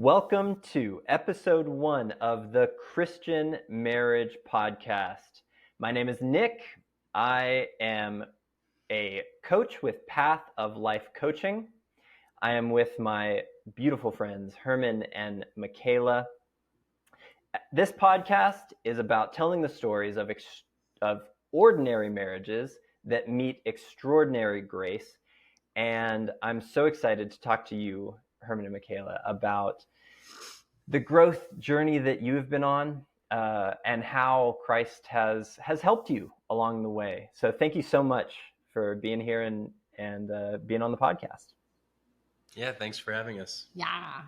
Welcome to episode 1 of the Christian Marriage Podcast. My name is Nick. I am a coach with Path of Life Coaching. I am with my beautiful friends, Herman and Michaela. This podcast is about telling the stories of ordinary marriages that meet extraordinary grace. And I'm so excited to talk to you, Herman and Michaela, about the growth journey that you've been on and how Christ has helped you along the way. So thank you so much for being here and being on the podcast. Yeah, thanks for having us. Yeah.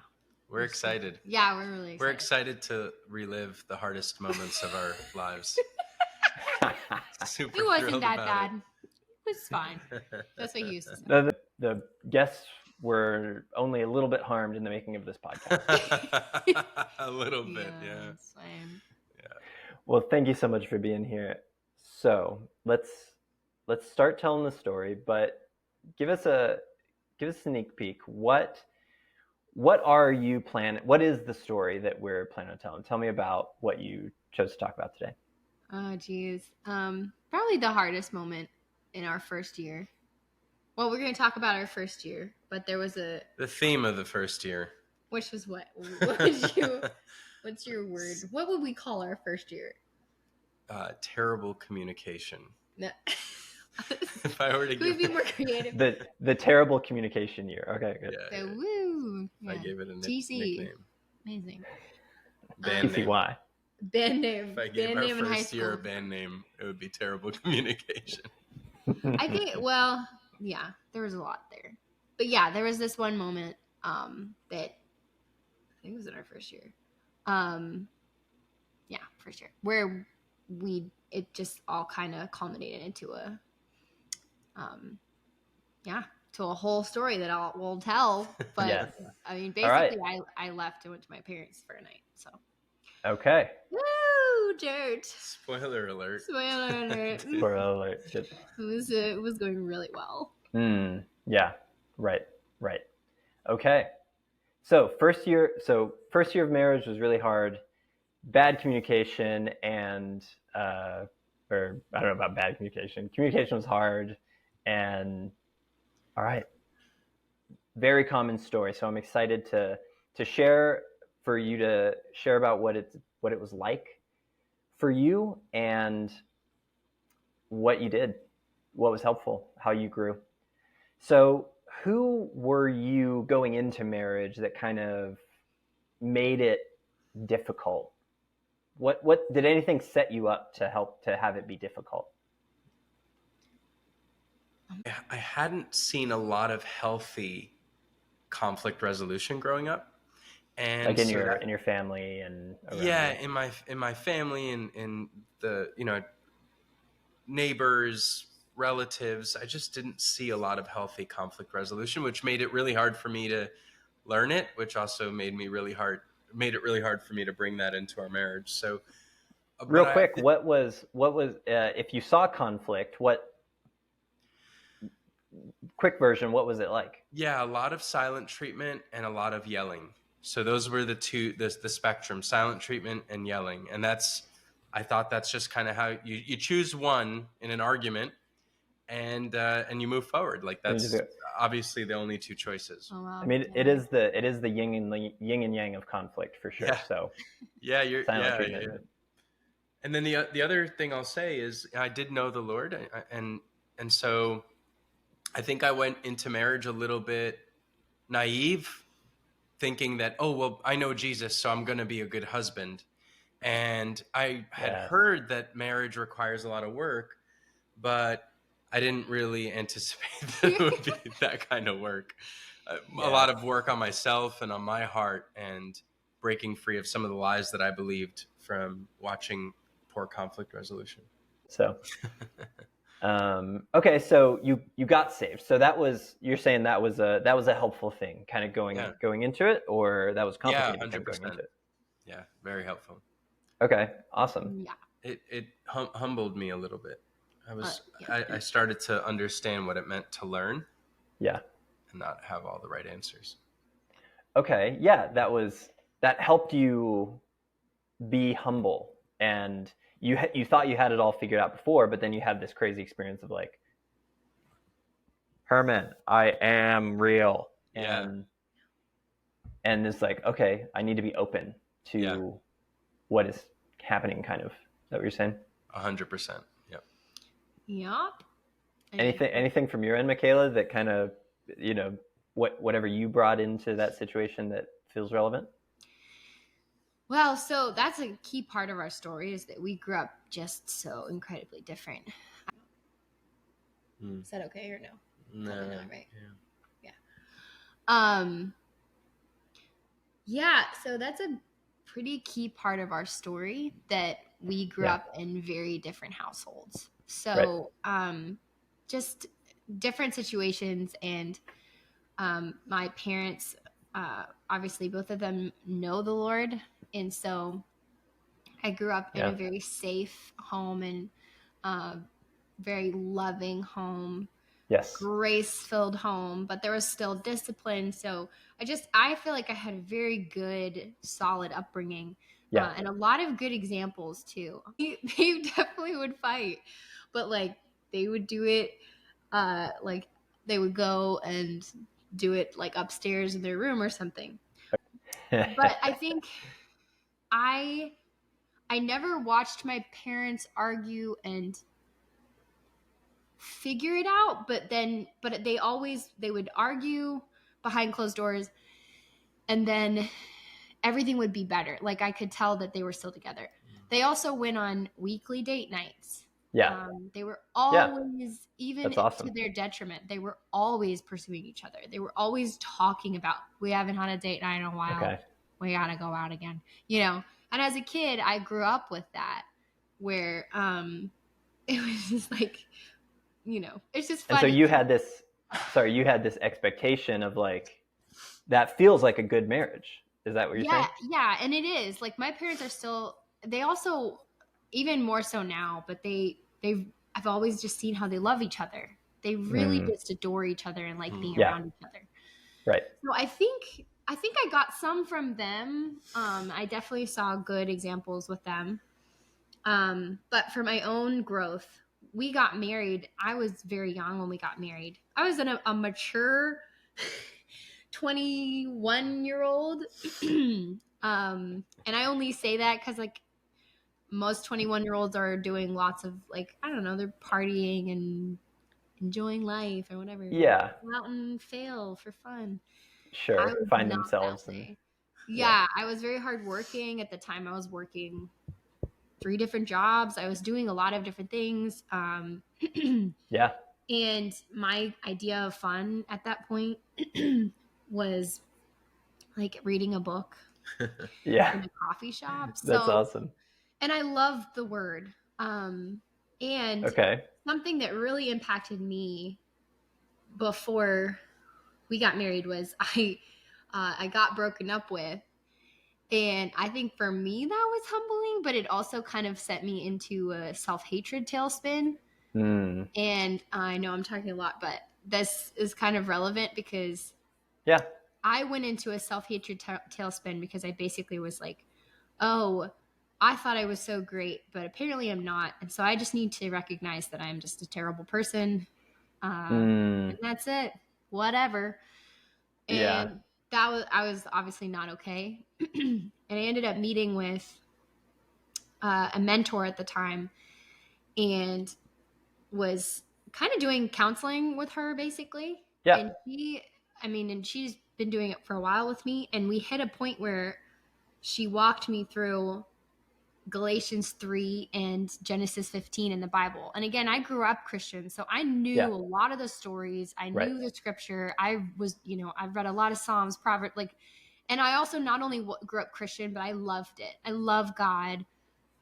We're excited. Yeah, we're really excited. We're excited to relive the hardest moments of our lives. Super It wasn't thrilled that about bad. It was fine. That's what he used to say. The guests were only a little bit harmed in the making of this podcast. A little bit, yeah. Same. Yeah. Well, thank you so much for being here. So let's start telling the story, but give us a sneak peek. What are you planning? What is the story that we're planning on telling? Tell me about what you chose to talk about today. Oh, geez. Probably the hardest moment in our first year. Well, we're going to talk about our first year, but there was The theme of the first year. Which was what? What's your word? What would we call our first year? Terrible communication. No. If I were to Could we give be more creative? The terrible communication year. Okay, good. Yeah, So, woo. I gave it a TC. nickname. Amazing. Band name. TCY. Band name. If I gave Band our name in high first year a school. band name, it would be terrible communication. I think, well, yeah, there was a lot there. But yeah, there was this one moment that I think it was in our first year. Yeah, for sure. Where it just all kind of culminated into to a whole story that we'll tell. But Yes. I mean, All right. basically, I left and went to my parents for a night. So, Okay. woo, dirt. Spoiler alert. Spoiler alert. Spoiler alert. Good. It was going really well. Yeah. Right. Okay. So first year of marriage was really hard. Bad communication and or I don't know about bad communication. Communication was hard, and all right. Very common story. So I'm excited to share, for you to share about what it was like for you and what you did, what was helpful, how you grew. So who were you going into marriage that kind of made it difficult? What did anything set you up to help to have it be difficult? I hadn't seen a lot of healthy conflict resolution growing up, and Like in your family and around yeah, you. in my family and in the neighbors, relatives, I just didn't see a lot of healthy conflict resolution, which made it really hard for me to learn it, which also made it really hard for me to bring that into our marriage. So Real quick, what was if you saw conflict, quick version, what was it like? Yeah, a lot of silent treatment and a lot of yelling. So those were the spectrum: silent treatment and yelling. And I thought that's just kind of how you choose one in an argument, and you move forward. Like that's obviously the only two choices. Oh, wow. I mean, it is the yin and yang of conflict for sure. Yeah. So yeah, silent treatment. Yeah. And then the other thing I'll say is I did know the Lord, and so I think I went into marriage a little bit naive, thinking that, oh, well, I know Jesus, so I'm going to be a good husband. And I had heard that marriage requires a lot of work, but I didn't really anticipate that it would be that kind of work. A lot of work on myself and on my heart, and breaking free of some of the lies that I believed from watching poor conflict resolution. So okay, so you got saved. So you're saying that was a helpful thing, kind of going into it, or that was complicated? Yeah, 100%. Going into it? Yeah, very helpful. Okay, awesome. Yeah, it humbled me a little bit. I started to understand what it meant to learn. Yeah, and not have all the right answers. Okay, yeah, that helped you be humble, and you thought you had it all figured out before, but then you had this crazy experience of like, Herman, I am real, Yeah. and it's like, okay, I need to be open Yeah. to what is happening. Kind of, is that what you're saying? 100%. Yep. Yup. Anything from your end, Michaela, that kind of, whatever you brought into that situation that feels relevant? Well, so that's a key part of our story, is that we grew up just so incredibly different. Is that okay or no? No. Probably not, right? Yeah. Yeah, so that's a pretty key part of our story, that we grew Yeah. up in very different households. So, just different situations, and my parents, obviously both of them know the Lord, and so I grew up in Yeah. a very safe home, and very loving home, Yes. grace-filled home, but there was still discipline. So I feel like I had a very good, solid upbringing, Yeah. and a lot of good examples too. They definitely would fight, but like they would do it, like they would go and do it like upstairs in their room or something. But I think I never watched my parents argue and figure it out, but they would argue behind closed doors, and then everything would be better. Like I could tell that they were still together. They also went on weekly date nights. Yeah. They were Yeah. always, even That's awesome. to their detriment, they were always pursuing each other. They were always talking about, we haven't had a date night in a while. Okay. We gotta go out again. And as a kid, I grew up with that, where it was just like, it's just funny. And so you had this expectation of like, that feels like a good marriage. Is that what you're saying? Yeah, and it is. Like my parents are still, they also, even more so now, but I've always just seen how they love each other. They really just adore each other and like being around each other. Right. So I think I got some from them. I definitely saw good examples with them. But for my own growth, we got married. I was very young when we got married. I was in a mature 21-year-old. And I only say that because like most 21-year-olds are doing lots of like, I don't know, they're partying and enjoying life or whatever. Yeah. Go out and fail for fun. Sure. I was Find not themselves that and way. Yeah, I was very hardworking. At the time, I was working 3 different jobs. I was doing a lot of different things. yeah. And my idea of fun at that point was like reading a book Yeah. in a coffee shop. That's awesome. And I love the word. And Okay. something that really impacted me before we got married was I got broken up with. And I think for me that was humbling, but it also kind of set me into a self-hatred tailspin. And I know I'm talking a lot, but this is kind of relevant because I went into a self-hatred tailspin because I basically was like, oh, I thought I was so great, but apparently I'm not. And so I just need to recognize that I'm just a terrible person. And that's it. Whatever. And I was obviously not okay. And I ended up meeting with a mentor at the time and was kind of doing counseling with her basically. Yeah. And she's been doing it for a while with me. And we hit a point where she walked me through Galatians 3 and Genesis 15 in the Bible. And again, I grew up Christian, so I knew a lot of the stories. I knew the scripture. I was, I've read a lot of Psalms, Proverbs, and I also not only grew up Christian, but I loved it. I love God.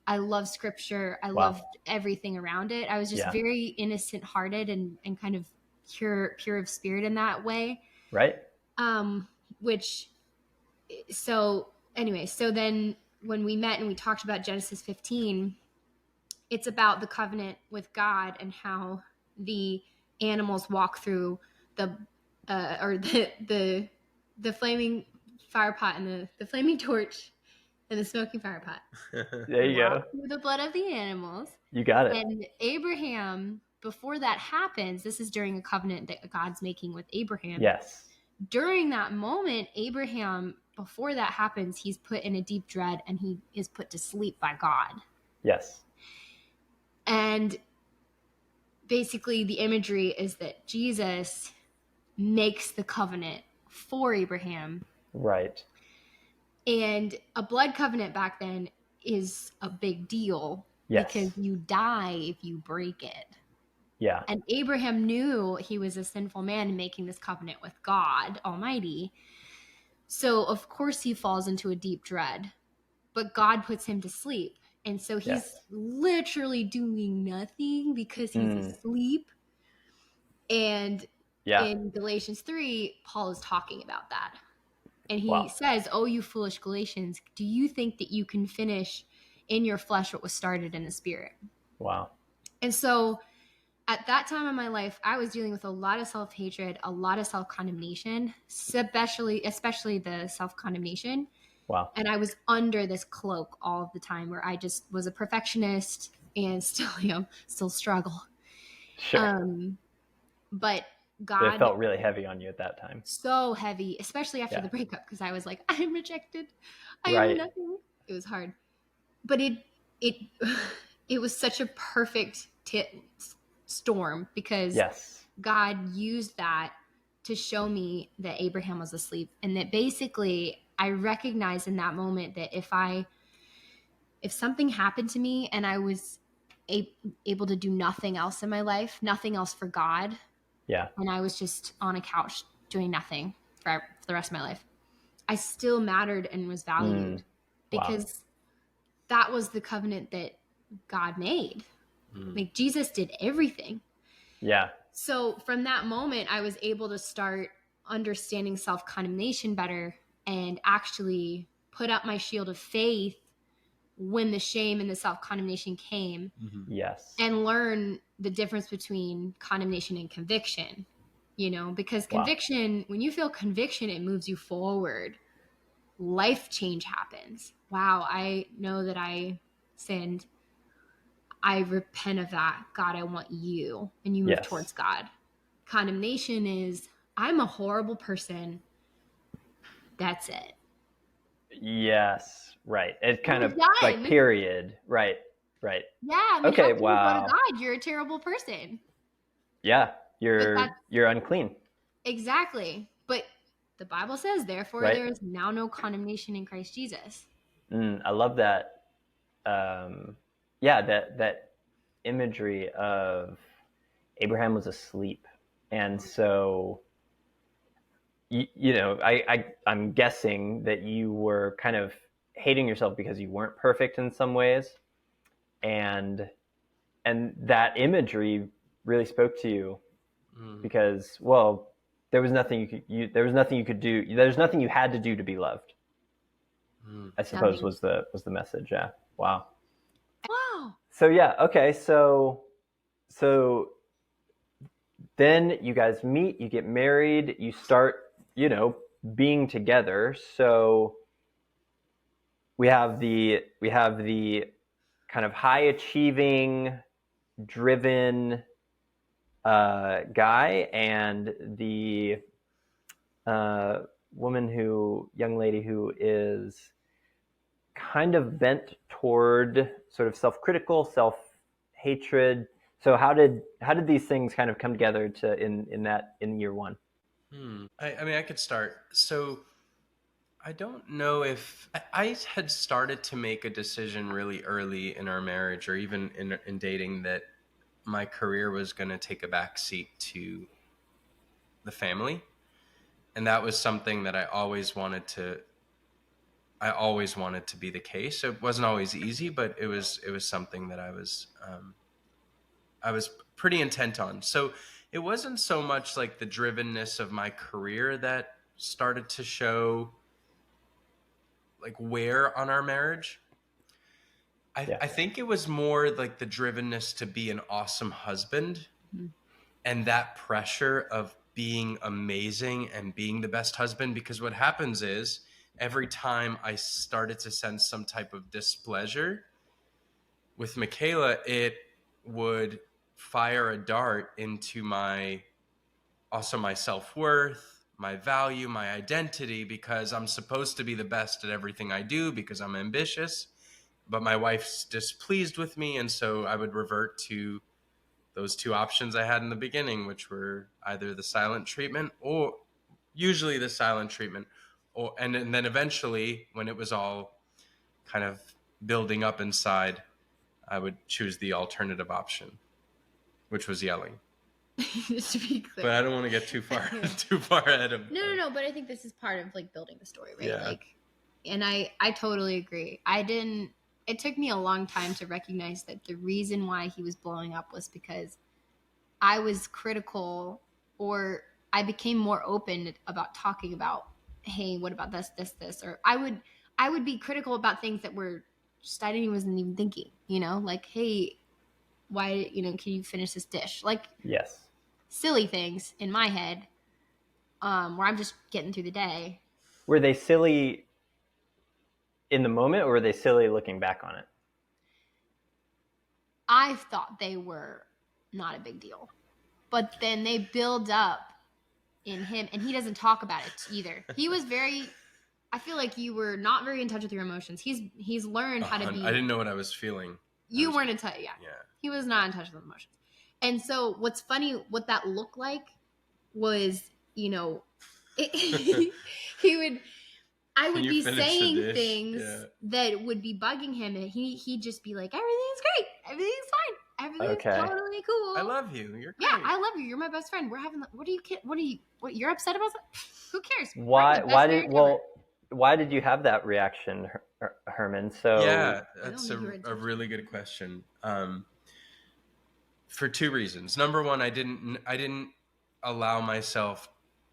I love scripture. I loved everything around it. I was just very innocent hearted and kind of pure of spirit in that way. Right. So then when we met and we talked about Genesis 15, it's about the covenant with God and how the animals walk through the flaming fire pot and the flaming torch and the smoking fire pot. There you go. Walk through the blood of the animals. You got it. And Abraham, before that happens, this is during a covenant that God's making with Abraham. Yes. During that moment, Abraham, before that happens, he's put in a deep dread and he is put to sleep by God. Yes. And basically the imagery is that Jesus makes the covenant for Abraham. Right. And a blood covenant back then is a big deal. Yes. Because you die if you break it. Yeah. And Abraham knew he was a sinful man making this covenant with God Almighty. So, of course, he falls into a deep dread. But God puts him to sleep. And so he's literally doing nothing because he's asleep. And in Galatians 3, Paul is talking about that. And he says, "Oh, you foolish Galatians, do you think that you can finish in your flesh what was started in the spirit?" Wow. And so at that time in my life, I was dealing with a lot of self-hatred, a lot of self-condemnation, especially the self-condemnation. Wow. And I was under this cloak all of the time where I just was a perfectionist and still struggle. Sure. But God, it felt really heavy on you at that time. So heavy, especially after the breakup, because I was like, I'm rejected. I am nothing. It was hard. But it was such a perfect storm because God used that to show me that Abraham was asleep, and that basically I recognized in that moment that if something happened to me and I was able to do nothing else in my life, nothing else for God, and I was just on a couch doing nothing for the rest of my life, I still mattered and was valued because that was the covenant that God made. Like Jesus did everything. Yeah. So from that moment, I was able to start understanding self-condemnation better and actually put up my shield of faith when the shame and the self-condemnation came. Yes. And learn the difference between condemnation and conviction, because conviction, when you feel conviction, it moves you forward. Life change happens. Wow, I know that I sinned. I repent of that. God, I want you. And you move towards God. Condemnation is, I'm a horrible person. That's it. Yes. Right. It's kind of like period. Right. Right. Yeah. I mean, okay. Wow. Go to God, you're a terrible person. Yeah. You're unclean. Exactly. But the Bible says, therefore, there is now no condemnation in Christ Jesus. I love that. That imagery of Abraham was asleep, and so I'm guessing that you were kind of hating yourself because you weren't perfect in some ways, and that imagery really spoke to you because there was nothing you could do. There's nothing you had to do to be loved. I suppose was the message. Yeah. Wow. So okay. So then you guys meet, you get married, you start, being together. So we have the kind of high achieving, driven guy, and the young lady who is kind of bent toward sort of self-critical, self-hatred. So how did these things kind of come together in year one? I mean, I could start. So I don't know if I had started to make a decision really early in our marriage, or even in dating, that my career was going to take a back seat to the family. And that was something that I always wanted to be the case. It wasn't always easy, but it was something that I was pretty intent on. So it wasn't so much like the drivenness of my career that started to show like wear on our marriage. I think it was more like the drivenness to be an awesome husband, and that pressure of being amazing and being the best husband. Because what happens is every time I started to sense some type of displeasure with Michaela, it would fire a dart into my self-worth, my value, my identity, because I'm supposed to be the best at everything I do because I'm ambitious, but my wife's displeased with me. And so I would revert to those two options I had in the beginning, which were either the silent treatment, or usually the silent treatment, and then eventually, when it was all kind of building up inside, I would choose the alternative option, which was yelling. Just to be clear. But I don't want to get too far ahead of. No. But I think this is part of like building the story, right? Yeah. Like, and I totally agree. It took me a long time to recognize that the reason why he was blowing up was because I was critical, or I became more open about talking about, hey, what about this, or I would be critical about things that were just, wasn't even thinking, like, hey, why, can you finish this dish? Like, Yes. silly things in my head, where I'm just getting through the day. Were they silly in the moment, or were they silly looking back on it? I thought they were not a big deal, but then they build up in him, and he doesn't talk about it either. He was I feel like you were not very in touch with your emotions. He's learned how to be. I didn't know what I was feeling. You weren't in touch. Yeah. He was not in touch with emotions. And so what's funny, what that looked like was, he would, I would be saying things that would be bugging him, and he'd just be like, everything's great, everything's fine, everything's totally cool. I love you. You're great. Yeah, I love you. You're my best friend. We're having. What you're upset about? Who cares? Why did you have that reaction, Herman? So yeah, that's a really good question. For two reasons. Number one, I didn't allow myself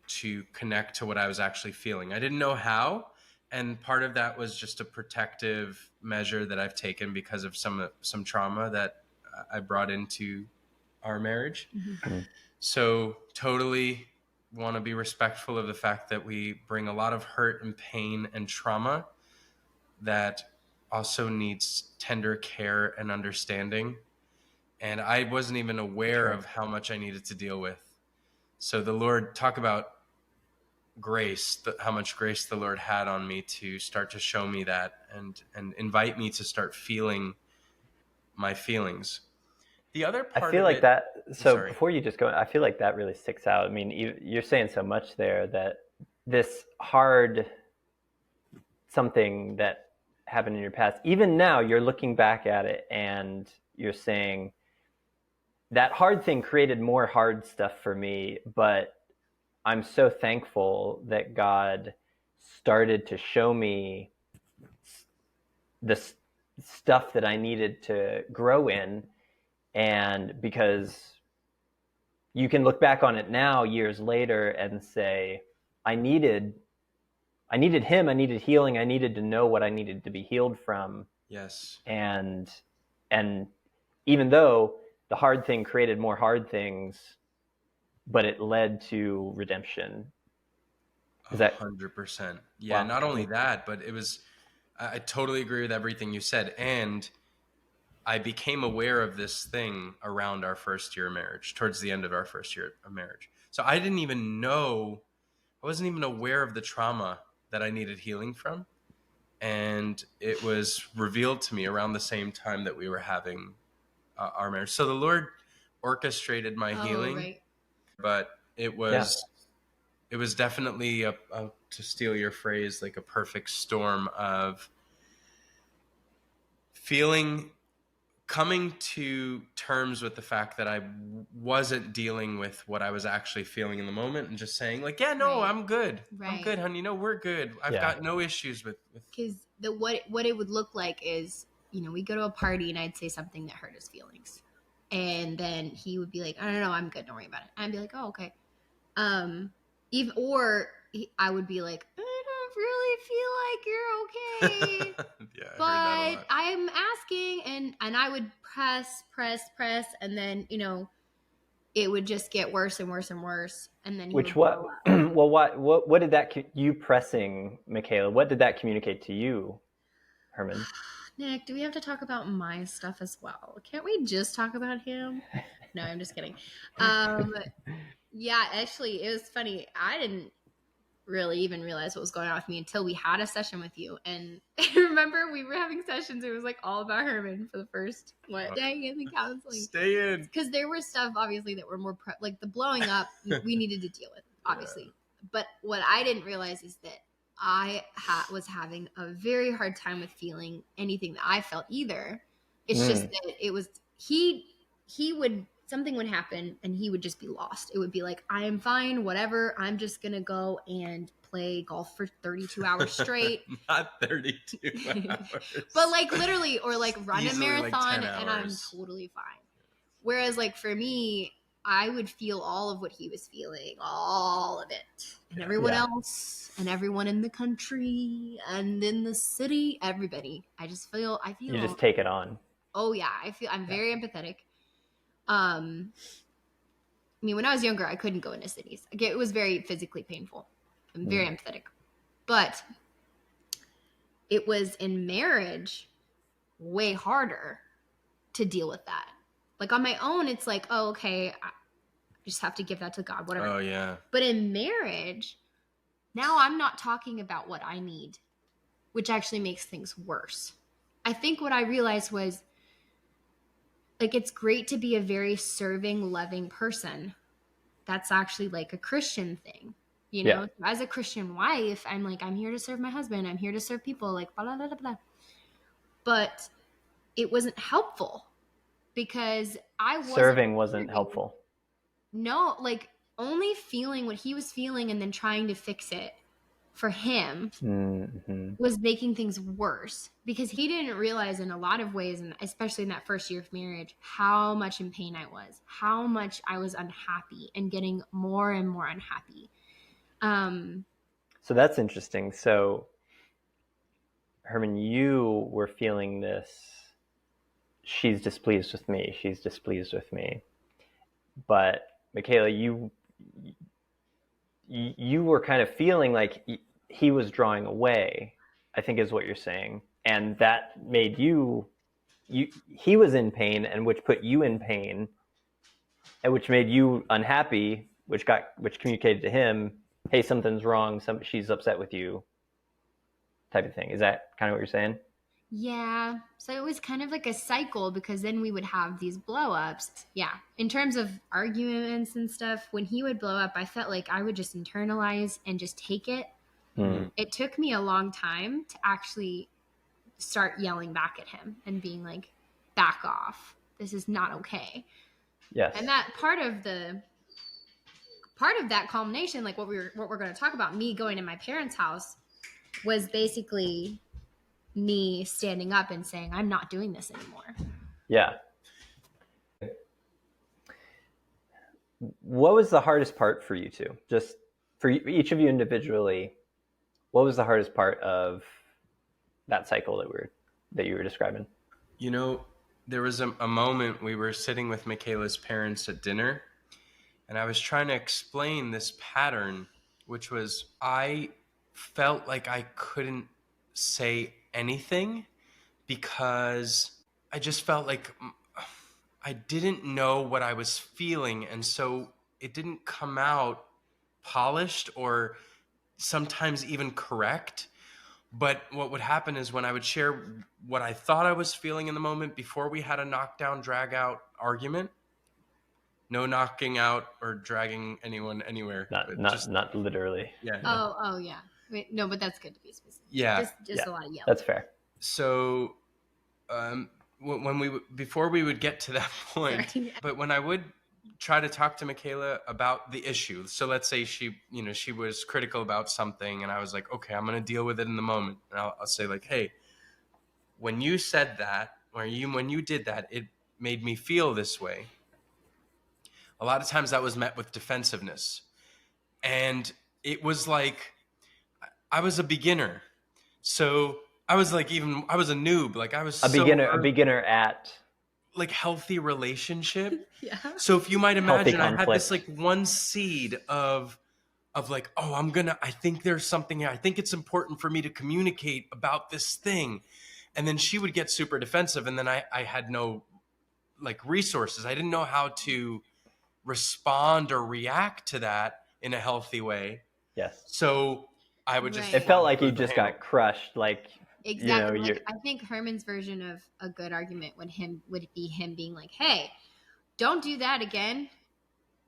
to connect to what I was actually feeling. I didn't know how, and part of that was just a protective measure that I've taken because of some trauma that I brought into our marriage. Mm-hmm. So totally want to be respectful of the fact that we bring a lot of hurt and pain and trauma that also needs tender care and understanding. And I wasn't even aware of how much I needed to deal with. So the Lord, talk about grace, how much grace the Lord had on me to start to show me that and invite me to start feeling my feelings. The other part I feel of like it, that. So before you just go, I feel like that really sticks out. I mean, you're saying so much there that this hard something that happened in your past, even now you're looking back at it and you're saying that hard thing created more hard stuff for me, but I'm so thankful that God started to show me the stuff that I needed to grow in. And because you can look back on it now, years later, and say, I needed him, I needed healing, I needed to know what I needed to be healed from. Yes. And even though the hard thing created more hard things, but it led to redemption. Is that 100%? Yeah. Wow. Not only that, but it was, I totally agree with everything you said. And I became aware of this thing around our first year of marriage, towards the end of our first year of marriage. So I didn't even know, I wasn't even aware of the trauma that I needed healing from. And it was revealed to me around the same time that we were having our marriage. So the Lord orchestrated my healing, right. But it was definitely to steal your phrase, like a perfect storm of coming to terms with the fact that I wasn't dealing with what I was actually feeling in the moment, and just saying like, yeah, no, right. I'm good. Right. I'm good, honey. No, we're good. I've got no issues with. Because what it would look like is, we go to a party and I'd say something that hurt his feelings. And then he would be like, I don't know, I'm good. Don't worry about it. And I'd be like, oh, okay. I would be like, I don't really feel like you're okay. Yeah, but I'm asking, and I would press, and then, it would just get worse and worse and worse, and then he Which would blow what? up. Well, what did that you pressing Michaela? What did that communicate to you, Herman? Nick, do we have to talk about my stuff as well? Can't we just talk about him? No, I'm just kidding. Yeah, actually, it was funny. I didn't really even realize what was going on with me until we had a session with you. And I remember we were having sessions. It was like all about Herman for the first day in the counseling. Stay in. Because there were stuff obviously that were more like the blowing up we needed to deal with, obviously. But what I didn't realize is that I was having a very hard time with feeling anything that I felt either. It's just that it was he would, something would happen and he would just be lost. It would be like, I am fine, whatever. I'm just gonna go and play golf for 32 hours straight. Not 32 hours. But like literally, or like run Easily a marathon, like 10 and I'm hours. totally fine. Whereas like for me, I would feel all of what he was feeling, all of it. And everyone else, and everyone in the country, and in the city, everybody. I feel You just take it on. Oh yeah, I'm very empathetic. I mean, when I was younger, I couldn't go into cities. It was very physically painful. I'm very empathetic. But it was in marriage way harder to deal with that. Like on my own, it's like, oh, okay, I just have to give that to God, whatever. Oh, yeah. But in marriage, now I'm not talking about what I need, which actually makes things worse. I think what I realized was, like, it's great to be a very serving, loving person. That's actually like a Christian thing. You know, as a Christian wife, I'm like, I'm here to serve my husband. I'm here to serve people, like, blah, blah, blah, blah. But it wasn't helpful because Serving wasn't helpful. No, like only feeling what he was feeling and then trying to fix it for him was making things worse, because he didn't realize in a lot of ways, and especially in that first year of marriage, how much in pain I was, how much I was unhappy and getting more and more unhappy. So that's interesting. So, Herman, you were feeling this, she's displeased with me, she's displeased with me. But Michaela, you were kind of feeling like he was drawing away, I think is what you're saying. And that made he was in pain, and which put you in pain, and which made you unhappy, which communicated to him, hey, something's wrong, she's upset with you, type of thing. Is that kind of what you're saying? Yeah. So it was kind of like a cycle, because then we would have these blow ups. Yeah. In terms of arguments and stuff, when he would blow up, I felt like I would just internalize and just take it. It took me a long time to actually start yelling back at him and being like, back off. This is not okay. Yes. And that part of that culmination, like what we're going to talk about, me going to my parents' house, was basically me standing up and saying, I'm not doing this anymore. Yeah. What was the hardest part for you two? Just for each of you individually, what was the hardest part of that cycle that you were describing? You know, there was a moment we were sitting with Michaela's parents at dinner, and I was trying to explain this pattern, which was I felt like I couldn't say anything because I just felt like I didn't know what I was feeling, and so it didn't come out polished or sometimes even correct. But what would happen is when I would share what I thought I was feeling in the moment before we had a knockdown, drag out argument, no knocking out or dragging anyone anywhere. Not literally. Yeah. Oh yeah. Wait, no, but that's good to be specific. Yeah. Just a lot of yelling. That's fair. So before we would get to that point, but when I would try to talk to Michaela about the issue, so let's say she was critical about something, and I was like, okay, I'm going to deal with it in the moment. And I'll say like, hey, when you said that, or when you did that, it made me feel this way. A lot of times that was met with defensiveness. And it was like, I was a beginner. So I was like, I was a noob. Like I was a beginner at like healthy relationship. Yeah. So if you might Healthy imagine, I had this conflict. like one seed of like, oh, I think there's something here. I think it's important for me to communicate about this thing. And then she would get super defensive. And then I had no like resources. I didn't know how to respond or react to that in a healthy way. Yes. So I would just Right. It felt like lose you the just handle. got crushed. Like, Exactly. you're, Like I think Herman's version of a good argument would be him being like, "Hey, don't do that again,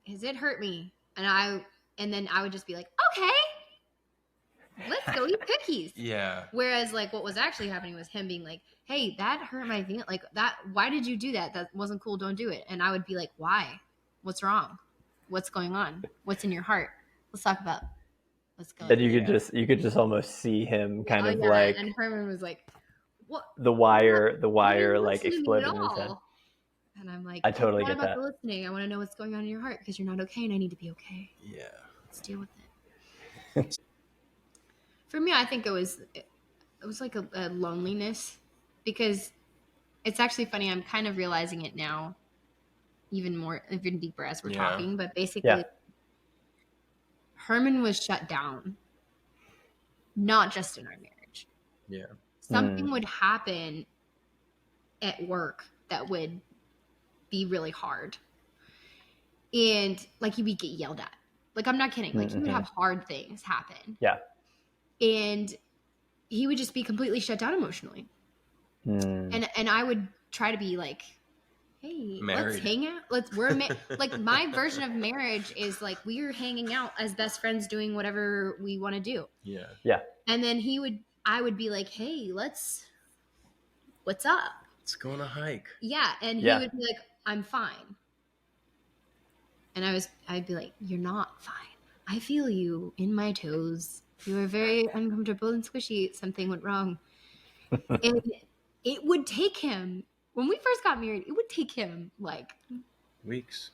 because it hurt me." And then I would just be like, "Okay, let's go eat cookies." Yeah. Whereas like what was actually happening was him being like, "Hey, that hurt my feeling. Like that. Why did you do that? That wasn't cool. Don't do it." And I would be like, "Why? What's wrong? What's going on? What's in your heart? Let's talk about. Let's go." and you could just almost see him kind Oh of yeah. like And Herman was like, "What? the You wire didn't like listen to me at exploded in his head. all." And I'm like, I "It's totally not get about that. the listening. I want to know what's going on in your heart because you're not okay, and I need to be okay. Yeah. Let's deal with it." For me, I think it was like a loneliness, because it's actually funny. I'm kind of realizing it now, even deeper as we're Yeah. talking. But basically, Yeah. Herman was shut down, not just in our marriage. Yeah. Something would happen at work that would be really hard, and like he would get yelled at. Like, I'm not kidding. Like, he would have hard things happen. Yeah. And he would just be completely shut down emotionally. And I would try to be like, "Hey, Married. let's hang out. Like, my version of marriage is like we're hanging out as best friends doing whatever we want to do." Yeah. Yeah. And then I would be like, "Hey, what's up?" Let's go on a hike. Yeah. And he Yeah. would be like, "I'm fine." And I'd be like, "You're not fine. I feel you in my toes. You are very uncomfortable and squishy. Something went wrong." And it would take him, when we first got married, it would take him like Weeks.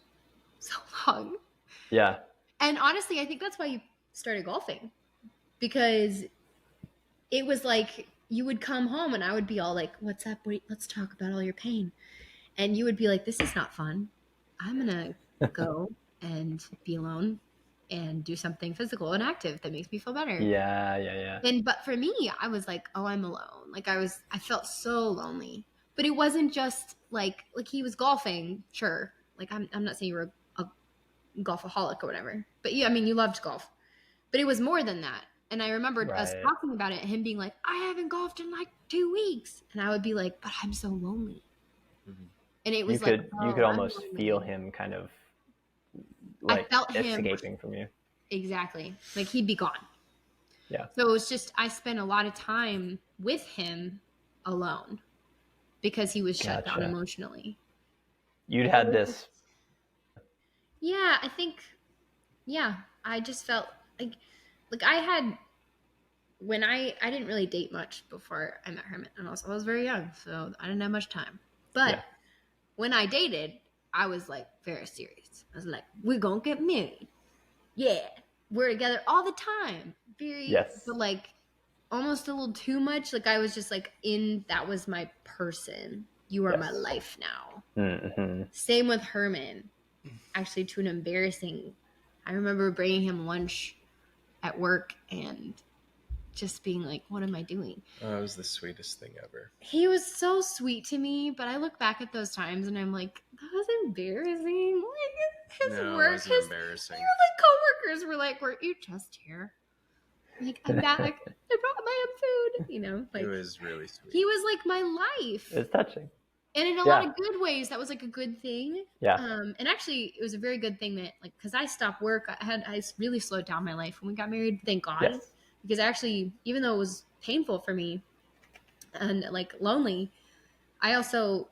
so long. Yeah. And honestly, I think that's why you started golfing, because it was like you would come home and I would be all like, "What's up? Wait, let's talk about all your pain." And you would be like, "This is not fun. I'm going to go and be alone and do something physical and active that makes me feel better." Yeah. But for me, I was like, "Oh, I'm alone." Like I felt so lonely. But it wasn't just like he was golfing, sure. Like I'm not saying you were a golfaholic or whatever. But yeah, I mean, you loved golf. But it was more than that. And I remembered us Right. talking about it, him being like, "I haven't golfed in like 2 weeks." And I would be like, "But I'm so lonely." Mhm. And it was You like, could I'm almost lonely. feel him kind of I like felt him escaping from you. exactly. Like he'd be gone. Yeah. So it was just, I spent a lot of time with him alone because he was shut down Gotcha. emotionally. You'd had this. Yeah, I think, yeah, I just felt like I had, when I didn't really date much before I met Herman, and also I was very young, so I didn't have much time. But Yeah. when I dated, I was like very serious. I was like, "We're gonna get married. Yeah, we're together all the time." Yes. But like almost a little too much. Like I was just like that was my person. You are my Yes. life now. Mm-hmm. Same with Herman. Actually, to an embarrassing. I remember bringing him lunch at work and just being like, "What am I doing?" Oh, it was the sweetest thing ever. He was so sweet to me, but I look back at those times and I'm like, that was embarrassing. Like his No, work, it wasn't embarrassing. coworkers were like, "Weren't you just here?" Like, I'm back. I brought my own food. You know, like It was really sweet. he was like my life, It's touching. and in a Yeah. lot of good ways, that was like a good thing. Yeah. And actually, it was a very good thing that, like, because I stopped work, I really slowed down my life when we got married. Thank God, Yes. because actually, even though it was painful for me and like lonely, I felt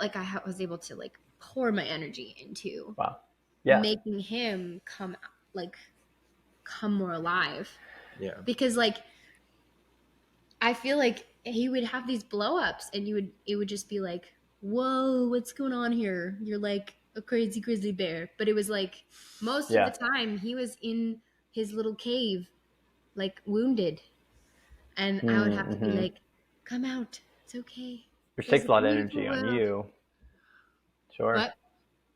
like I was able to like pour my energy into Wow. Yeah. making him come more alive. Yeah. Because like I feel like he would have these blow ups and it would just be like, "Whoa, what's going on here? You're like a crazy grizzly bear." But it was like most Yeah. of the time he was in his little cave, like wounded. And I would have to be like, "Come out. It's okay." Which There's takes a lot of beautiful energy on world. you. Sure. But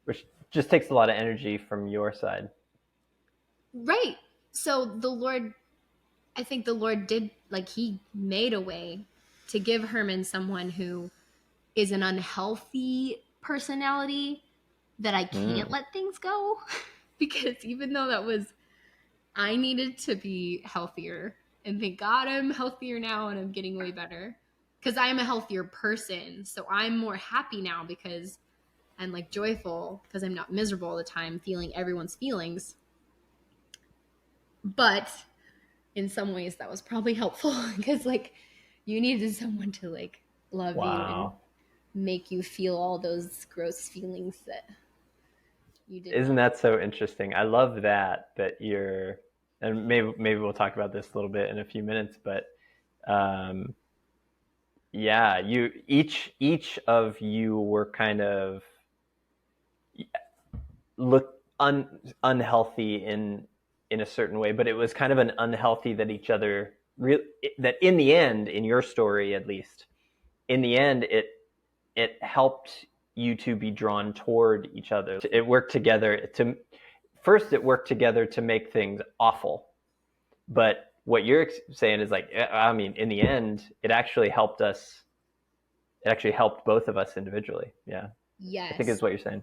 Which just takes a lot of energy from your side. right. So I think the Lord did, like, he made a way to give Herman someone who is an unhealthy personality that I can't let things go. Because even though I needed to be healthier, and thank God I'm healthier now and I'm getting way better because I'm a healthier person. So I'm more happy now because I'm like joyful because I'm not miserable all the time feeling everyone's feelings. But in some ways that was probably helpful because like you needed someone to like love you and Wow. make you feel all those gross feelings that you did Isn't not. that so interesting? I love that you're, and maybe we'll talk about this a little bit in a few minutes, but um, yeah, each of you were kind of look unhealthy in a certain way, but it was kind of an unhealthy that each other that in the end, in your story at least, in the end it helped you to be drawn toward each other. It worked together to first it worked together to make things awful, but what you're saying is like, I mean, in the end it actually helped us. It actually helped both of us individually. Yeah, I think is Yes. what you're saying.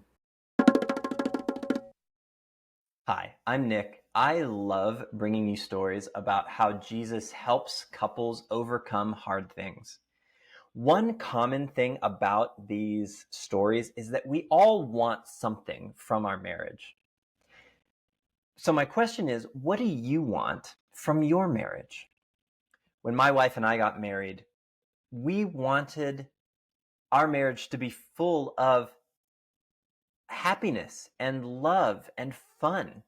Hi, I'm Nick. I love bringing you stories about how Jesus helps couples overcome hard things. One common thing about these stories is that we all want something from our marriage. So my question is, what do you want from your marriage? When my wife and I got married, we wanted our marriage to be full of happiness and love and fun.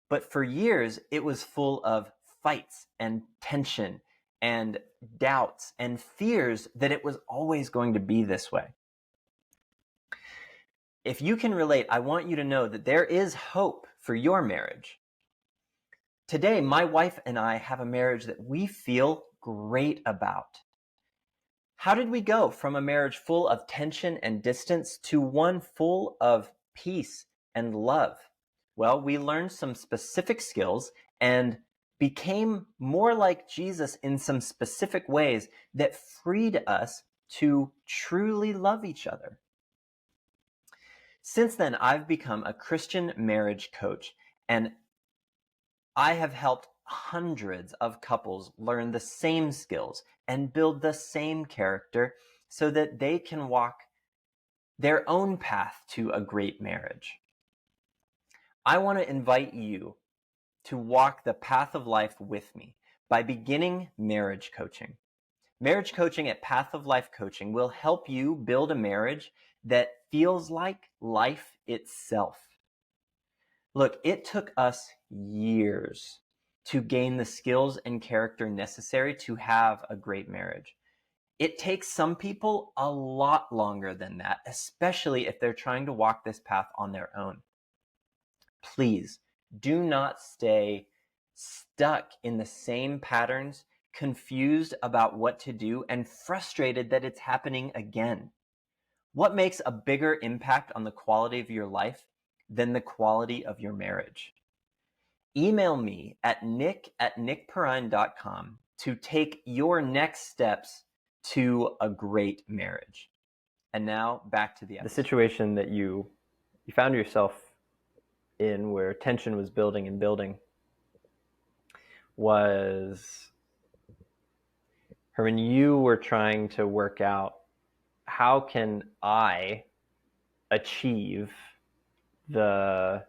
But for years, it was full of fights and tension and doubts and fears that it was always going to be this way. If you can relate, I want you to know that there is hope for your marriage. Today, my wife and I have a marriage that we feel great about. How did we go from a marriage full of tension and distance to one full of peace and love? Well, we learned some specific skills and became more like Jesus in some specific ways that freed us to truly love each other. Since then, I've become a Christian marriage coach, and I have helped hundreds of couples learn the same skills and build the same character so that they can walk their own path to a great marriage. I want to invite you to walk the path of life with me by beginning marriage coaching. Marriage coaching at Path of Life Coaching will help you build a marriage that feels like life itself. Look, it took us years to gain the skills and character necessary to have a great marriage. It takes some people a lot longer than that, especially if they're trying to walk this path on their own. Please do not stay stuck in the same patterns, confused about what to do, and frustrated that it's happening again. What makes a bigger impact on the quality of your life than the quality of your marriage? Email me at nick@nickperrine.com to take your next steps to a great marriage. And now back to the episode. The situation that you found yourself in, where tension was building and building, was, Herman, you were trying to work out, how can I achieve the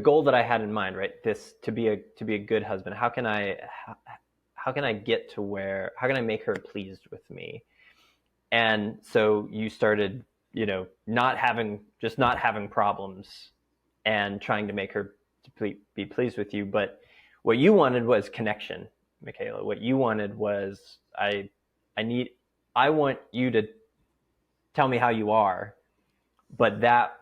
goal that I had in mind, right? This, to be a good husband. How can I get to where? How can I make her pleased with me? And so you started, not having problems and trying to make her be pleased with you. But what you wanted was connection, Michaela. What you wanted was, I want you to tell me how you are, but that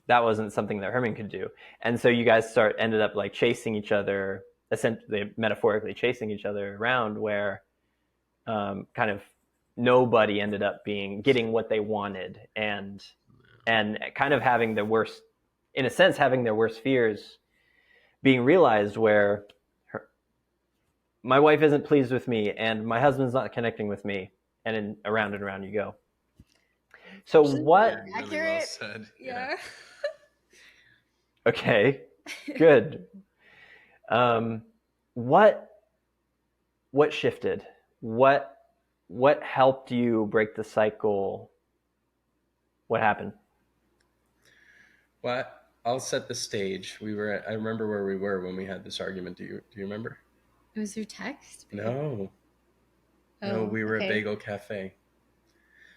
wasn't something that Herman could do. And so you guys ended up like chasing each other, essentially metaphorically chasing each other around, where kind of nobody ended up getting what they wanted, and kind of having the worst, in a sense, having their worst fears being realized, where my wife isn't pleased with me and my husband's not connecting with me, and around and around you go. So what? Yeah, really well said. Yeah. Okay, good. What shifted? What helped you break the cycle? What happened? Well, I'll set the stage. I remember where we were when we had this argument. Do you remember? It was through text? No. Oh, No, we were okay. at Bagel Cafe.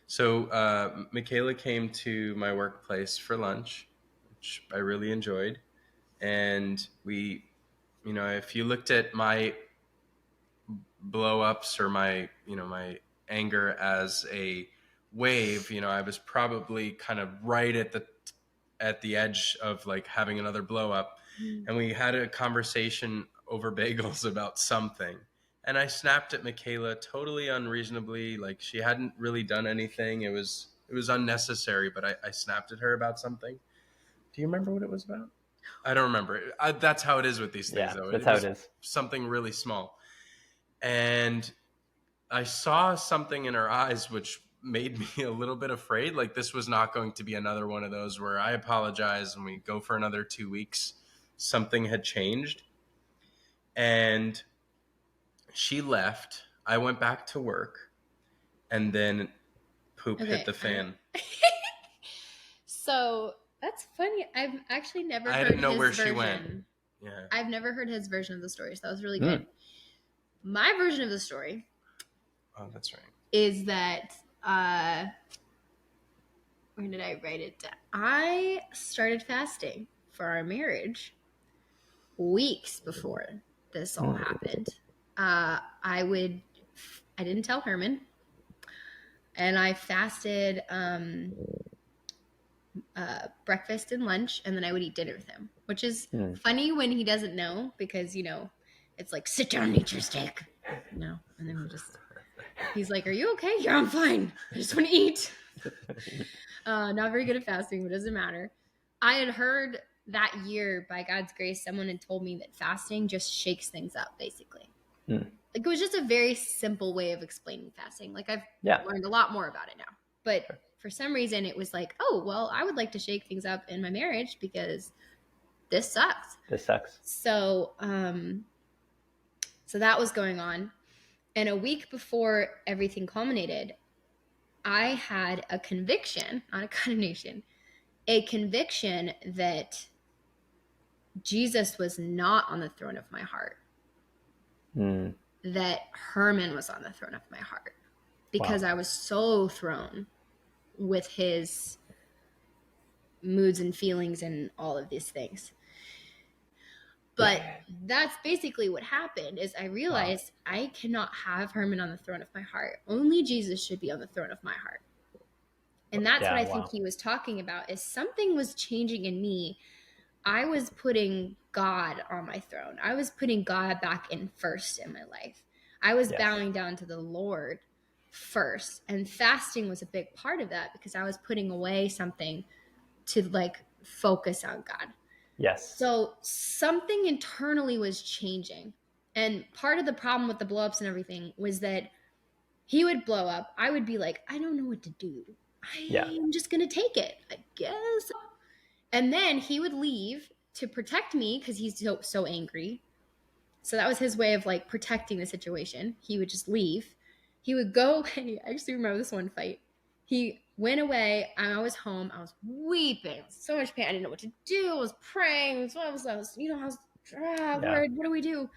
So Michaela came to my workplace for lunch, which I really enjoyed. And we, if you looked at my blow ups or my anger as a wave, I was probably kind of right at the edge of like having another blow up. And we had a conversation over bagels about something. And I snapped at Michaela totally unreasonably. Like, she hadn't really done anything. It was unnecessary, but I snapped at her about something. Do you remember what it was about? I don't remember. That's how it is with these things, though. That's how it is. Something really small. And I saw something in her eyes which made me a little bit afraid. Like, this was not going to be another one of those where I apologize and we go for another 2 weeks. Something had changed. And she left. I went back to work. And then poop hit the fan. So that's funny. I've actually never I heard didn't know his where version. she went. Yeah. I've never heard his version of the story, so that was really good. My version of the story. Oh, that's right. Is that where did I write it down? I started fasting for our marriage weeks before this all happened. I didn't tell Herman, and I fasted breakfast and lunch, and then I would eat dinner with him, which is funny when he doesn't know, because it's like, sit down and eat your steak, and then he's like, are you okay? Yeah, I'm fine, I just want to eat. Not very good at fasting, but it doesn't matter. I had heard that year, by God's grace, someone had told me that fasting just shakes things up, basically. Like, it was just a very simple way of explaining fasting. Like, I've learned a lot more about it now. But for some reason, it was like, oh, well, I would like to shake things up in my marriage because this sucks. So, so that was going on. And a week before everything culminated, I had a conviction, not a condemnation, a conviction that Jesus was not on the throne of my heart. That Herman was on the throne of my heart, because I was so thrown with his moods and feelings and all of these things. But that's basically what happened. Is I realized I cannot have Herman on the throne of my heart. Only Jesus should be on the throne of my heart. And that's what I think he was talking about, is something was changing in me. I was putting God on my throne. I was putting God back in first in my life. I was bowing down to the Lord first. And fasting was a big part of that, because I was putting away something to like focus on God. Yes. So something internally was changing. And part of the problem with the blow-ups and everything was that he would blow up. I would be like, I don't know what to do. I'm just going to take it, I guess. And then he would leave to protect me, because he's so angry. So that was his way of like protecting the situation. He would just leave. He would go away. I actually remember this one fight. He went away. I was home. I was weeping. So much pain. I didn't know what to do. I was praying. So I was Lord, what do we do?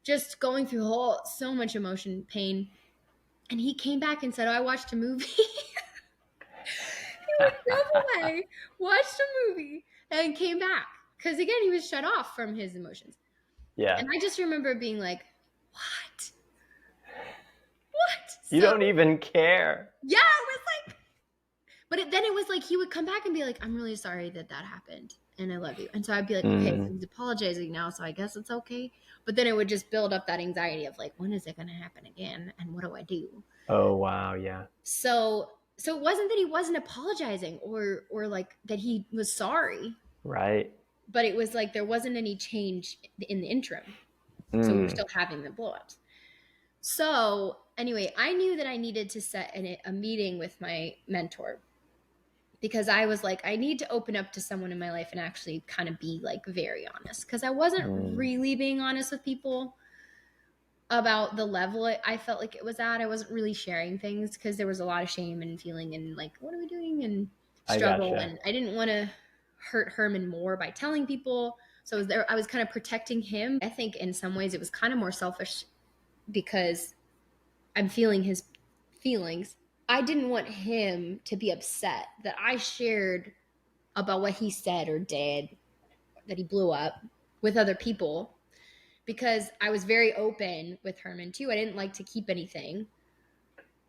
Just going through so much emotion, pain. And he came back and said, I watched a movie. He drove away, watched a movie, and came back. Because again, he was shut off from his emotions. Yeah. And I just remember being like, what? You don't even care. Yeah, it was like, but then it was like he would come back and be like, I'm really sorry that happened. and I love you. And so I'd be like, okay, so Mm. he's apologizing now, so I guess it's okay. But then it would just build up that anxiety of like, when is it going to happen again? And what do I do? Oh, wow. Yeah. So it wasn't that he wasn't apologizing or like that he was sorry, Right. but it was like there wasn't any change in the interim. So we were still having the blow-ups. So anyway, I knew that I needed to set a meeting with my mentor, because I was like, I need to open up to someone in my life and actually kind of be like very honest, because I wasn't really being honest with people about the level I felt like it was at. I wasn't really sharing things because there was a lot of shame and feeling and like, what are we doing, and struggle. Gotcha. And I didn't want to hurt Herman more by telling people. So I was kind of protecting him. I think in some ways it was kind of more selfish because I'm feeling his feelings. I didn't want him to be upset that I shared about what he said or did, that he blew up with other people, because I was very open with Herman too. I didn't like to keep anything.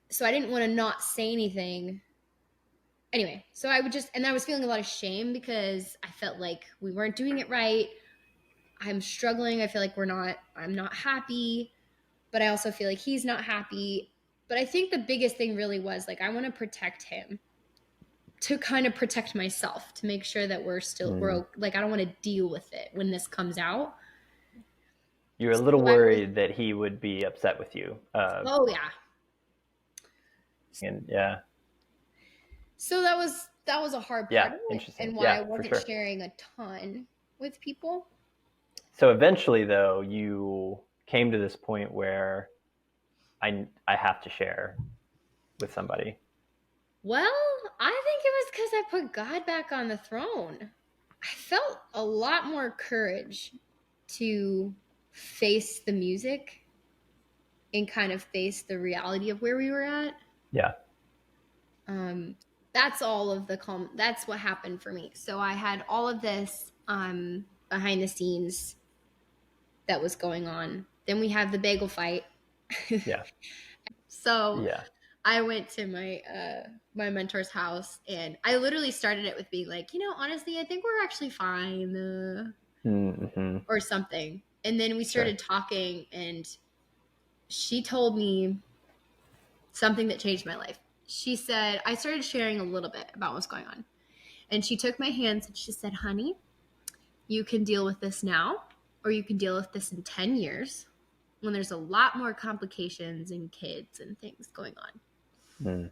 So I didn't want to not say anything. Anyway, so I would just, and I was feeling a lot of shame because I felt like we weren't doing it right. I'm struggling. I feel like I'm not happy, but I also feel like he's not happy. But I think the biggest thing really was like, I want to protect him, to kind of protect myself, to make sure that we're like, I don't want to deal with it when this comes out. You're a little worried that he would be upset with you. Oh yeah. And yeah. So that was a hard part of it, interesting. and why Yeah, I wasn't sharing a ton with people. So eventually, though, you came to this point where I have to share with somebody. Well, I think it was because I put God back on the throne. I felt a lot more courage to face the music and kind of face the reality of where we were at. Yeah. That's all of that's what happened for me. So I had all of this behind the scenes that was going on. Then we have the bagel fight. Yeah. So yeah. I went to my mentor's house, and I literally started it with being like, honestly, I think we're actually fine, or something. And then we started talking, and she told me something that changed my life. She said, I started sharing a little bit about what's going on. And she took my hands and she said, honey, you can deal with this now, or you can deal with this in 10 years when there's a lot more complications and kids and things going on.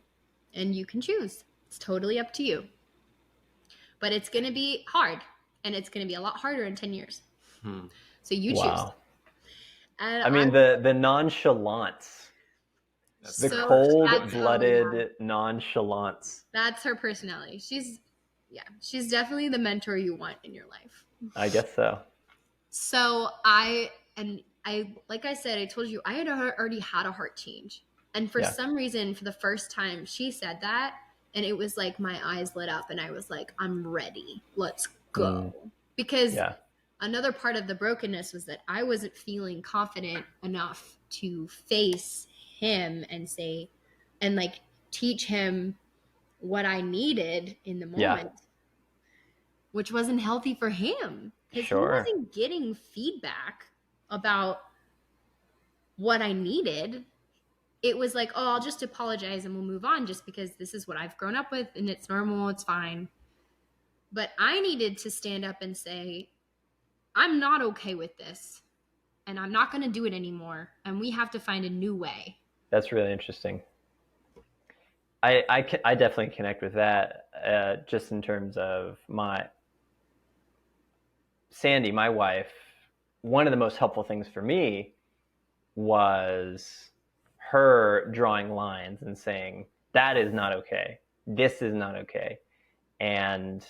And you can choose. It's totally up to you. But it's going to be hard, and it's going to be a lot harder in 10 years. So you choose. And I mean, the nonchalance, the cold-blooded nonchalance. That's her personality. She's definitely the mentor you want in your life. I guess so. So like I said, I told you, I had already had a heart change. And for some reason, for the first time, she said that, and it was like my eyes lit up, and I was like, I'm ready. Let's go. Because another part of the brokenness was that I wasn't feeling confident enough to face him and say, and like teach him what I needed in the moment, which wasn't healthy for him, because he wasn't getting feedback about what I needed. It was like, oh, I'll just apologize and we'll move on, just because this is what I've grown up with and it's normal, it's fine. But I needed to stand up and say, I'm not okay with this, and I'm not going to do it anymore, and we have to find a new way. That's really interesting. I definitely connect with that, just in terms of Sandy, my wife. One of the most helpful things for me was her drawing lines and saying, that is not okay. This is not okay. And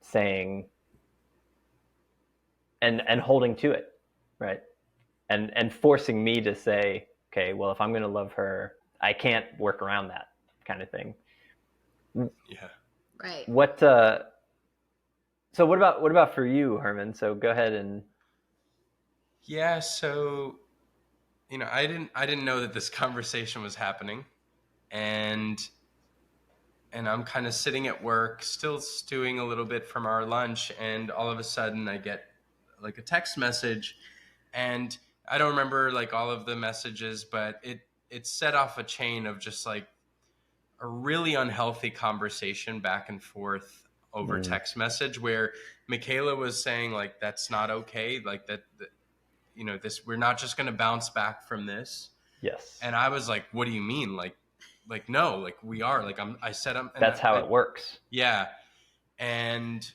saying, and holding to it, right? And forcing me to say, okay, well, if I'm going to love her, I can't work around that kind of thing. Yeah. Right. So what about for you, Herman? So go ahead and. Yeah. So, I didn't know that this conversation was happening, and I'm kind of sitting at work, still stewing a little bit from our lunch, and all of a sudden I get like a text message, and I don't remember like all of the messages, but it set off a chain of just like a really unhealthy conversation back and forth over text message, where Michaela was saying like, that's not okay, like that you know, this, we're not just going to bounce back from this. Yes. And I was like, what do you mean? Like no, like we are, like I said, that's how it works. Yeah. And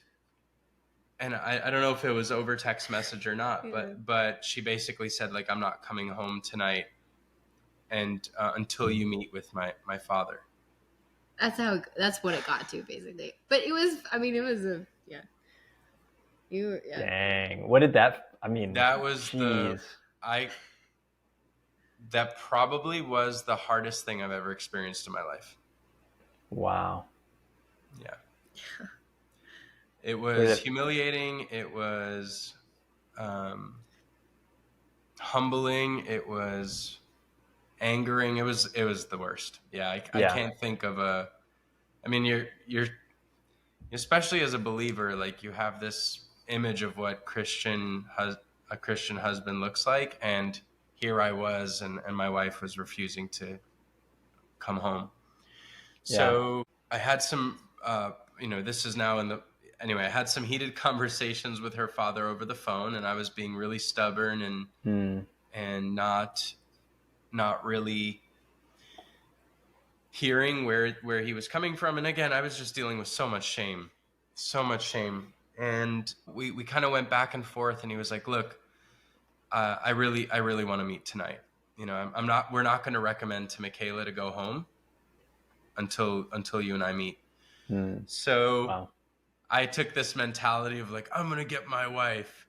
I don't know if it was over text message or not, but she basically said like, I'm not coming home tonight and until you meet with my father. That's what it got to, basically. But it was, I mean, it was Dang. What did that, I mean, that was geez. That probably was the hardest thing I've ever experienced in my life. Wow. Yeah. It was humiliating. It was humbling. It was angering. It was the worst. Yeah. I can't think of I mean, you're especially as a believer, like you have this image of what a Christian husband looks like. And here I was, and my wife was refusing to come home. So I had some, this is now anyway, I had some heated conversations with her father over the phone, and I was being really stubborn and not really hearing where he was coming from. And again, I was just dealing with so much shame. And we kind of went back and forth, and he was like, look, I really want to meet tonight. You know, we're not going to recommend to Michaela to go home until you and I meet. So wow. I took this mentality of like, I'm going to get my wife.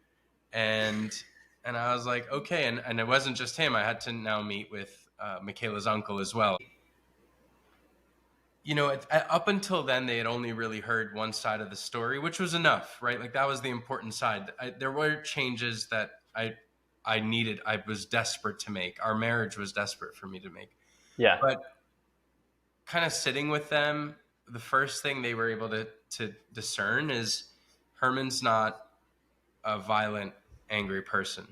And I was like, okay. And it wasn't just him. I had to now meet with Michaela's uncle as well. You know, up until then, they had only really heard one side of the story, which was enough, right? Like that was the important side. There were changes that I needed. I was desperate to make. Our marriage was desperate for me to make. Yeah. But kind of sitting with them, the first thing they were able to discern is Herman's not a violent, angry person.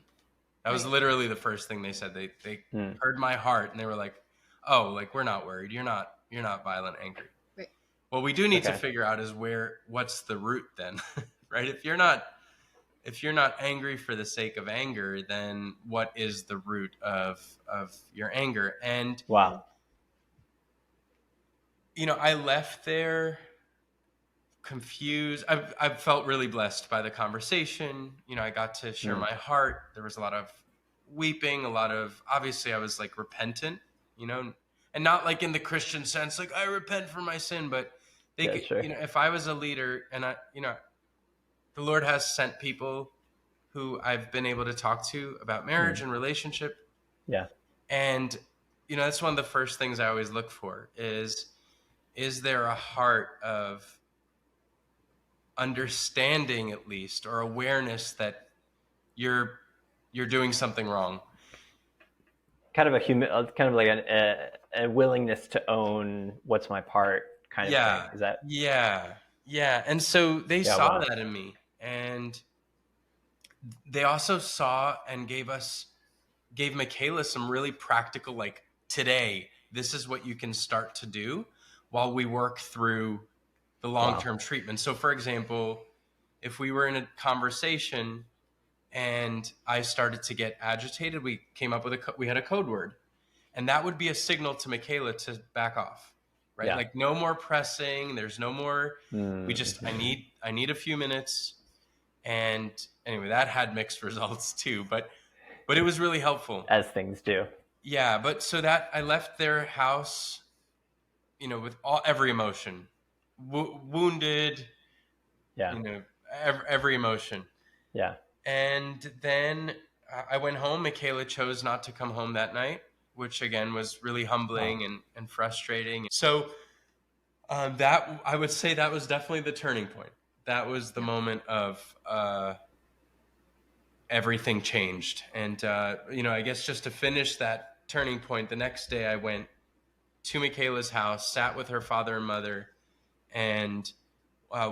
That was literally the first thing they said. They heard my heart, and they were like, oh, like, we're not worried. You're not violent, angry. Right. What we do need to figure out is what's the root then, right? If you're not angry for the sake of anger, then what is the root of your anger? And wow. You know, I left there confused. I felt really blessed by the conversation. You know, I got to share my heart. There was a lot of weeping, obviously I was like repentant, you know, and not like in the Christian sense, like I repent for my sin, but you know, if I was a leader and the Lord has sent people who I've been able to talk to about marriage and relationship. Yeah. And, you know, that's one of the first things I always look for is there a heart of understanding, at least, or awareness that you're doing something wrong? Kind of like a willingness to own what's my part kind of thing. Is that? Yeah. And so they saw that in me, and they also saw and gave Michaela some really practical, like, today, this is what you can start to do while we work through the long-term treatment. So for example, if we were in a conversation and I started to get agitated, we came up with we had a code word, and that would be a signal to Michaela to back off, right? Yeah. Like no more pressing. There's no more, I need a few minutes. And anyway, that had mixed results too, but it was really helpful. As things do. Yeah. But so that I left their house, you know, with every emotion, wounded, you know, every emotion. Yeah. And then I went home. Michaela chose not to come home that night, which again was really humbling and frustrating. So that, I would say that was definitely the turning point. That was the moment of everything changed. And, you know, I guess just to finish that turning point, the next day I went to Michaela's house, sat with her father and mother, and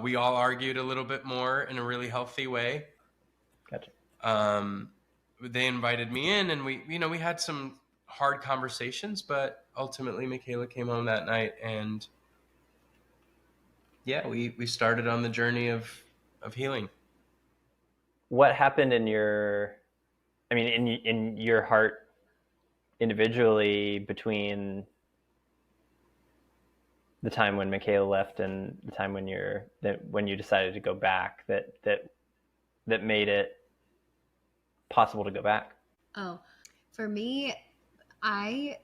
we all argued a little bit more in a really healthy way. Gotcha. They invited me in, and we had some hard conversations, but ultimately Michaela came home that night, and we started on the journey of healing. What happened in your heart individually between the time when Michaela left and the time when you decided to go back that made it possible to go back? Oh, for me, I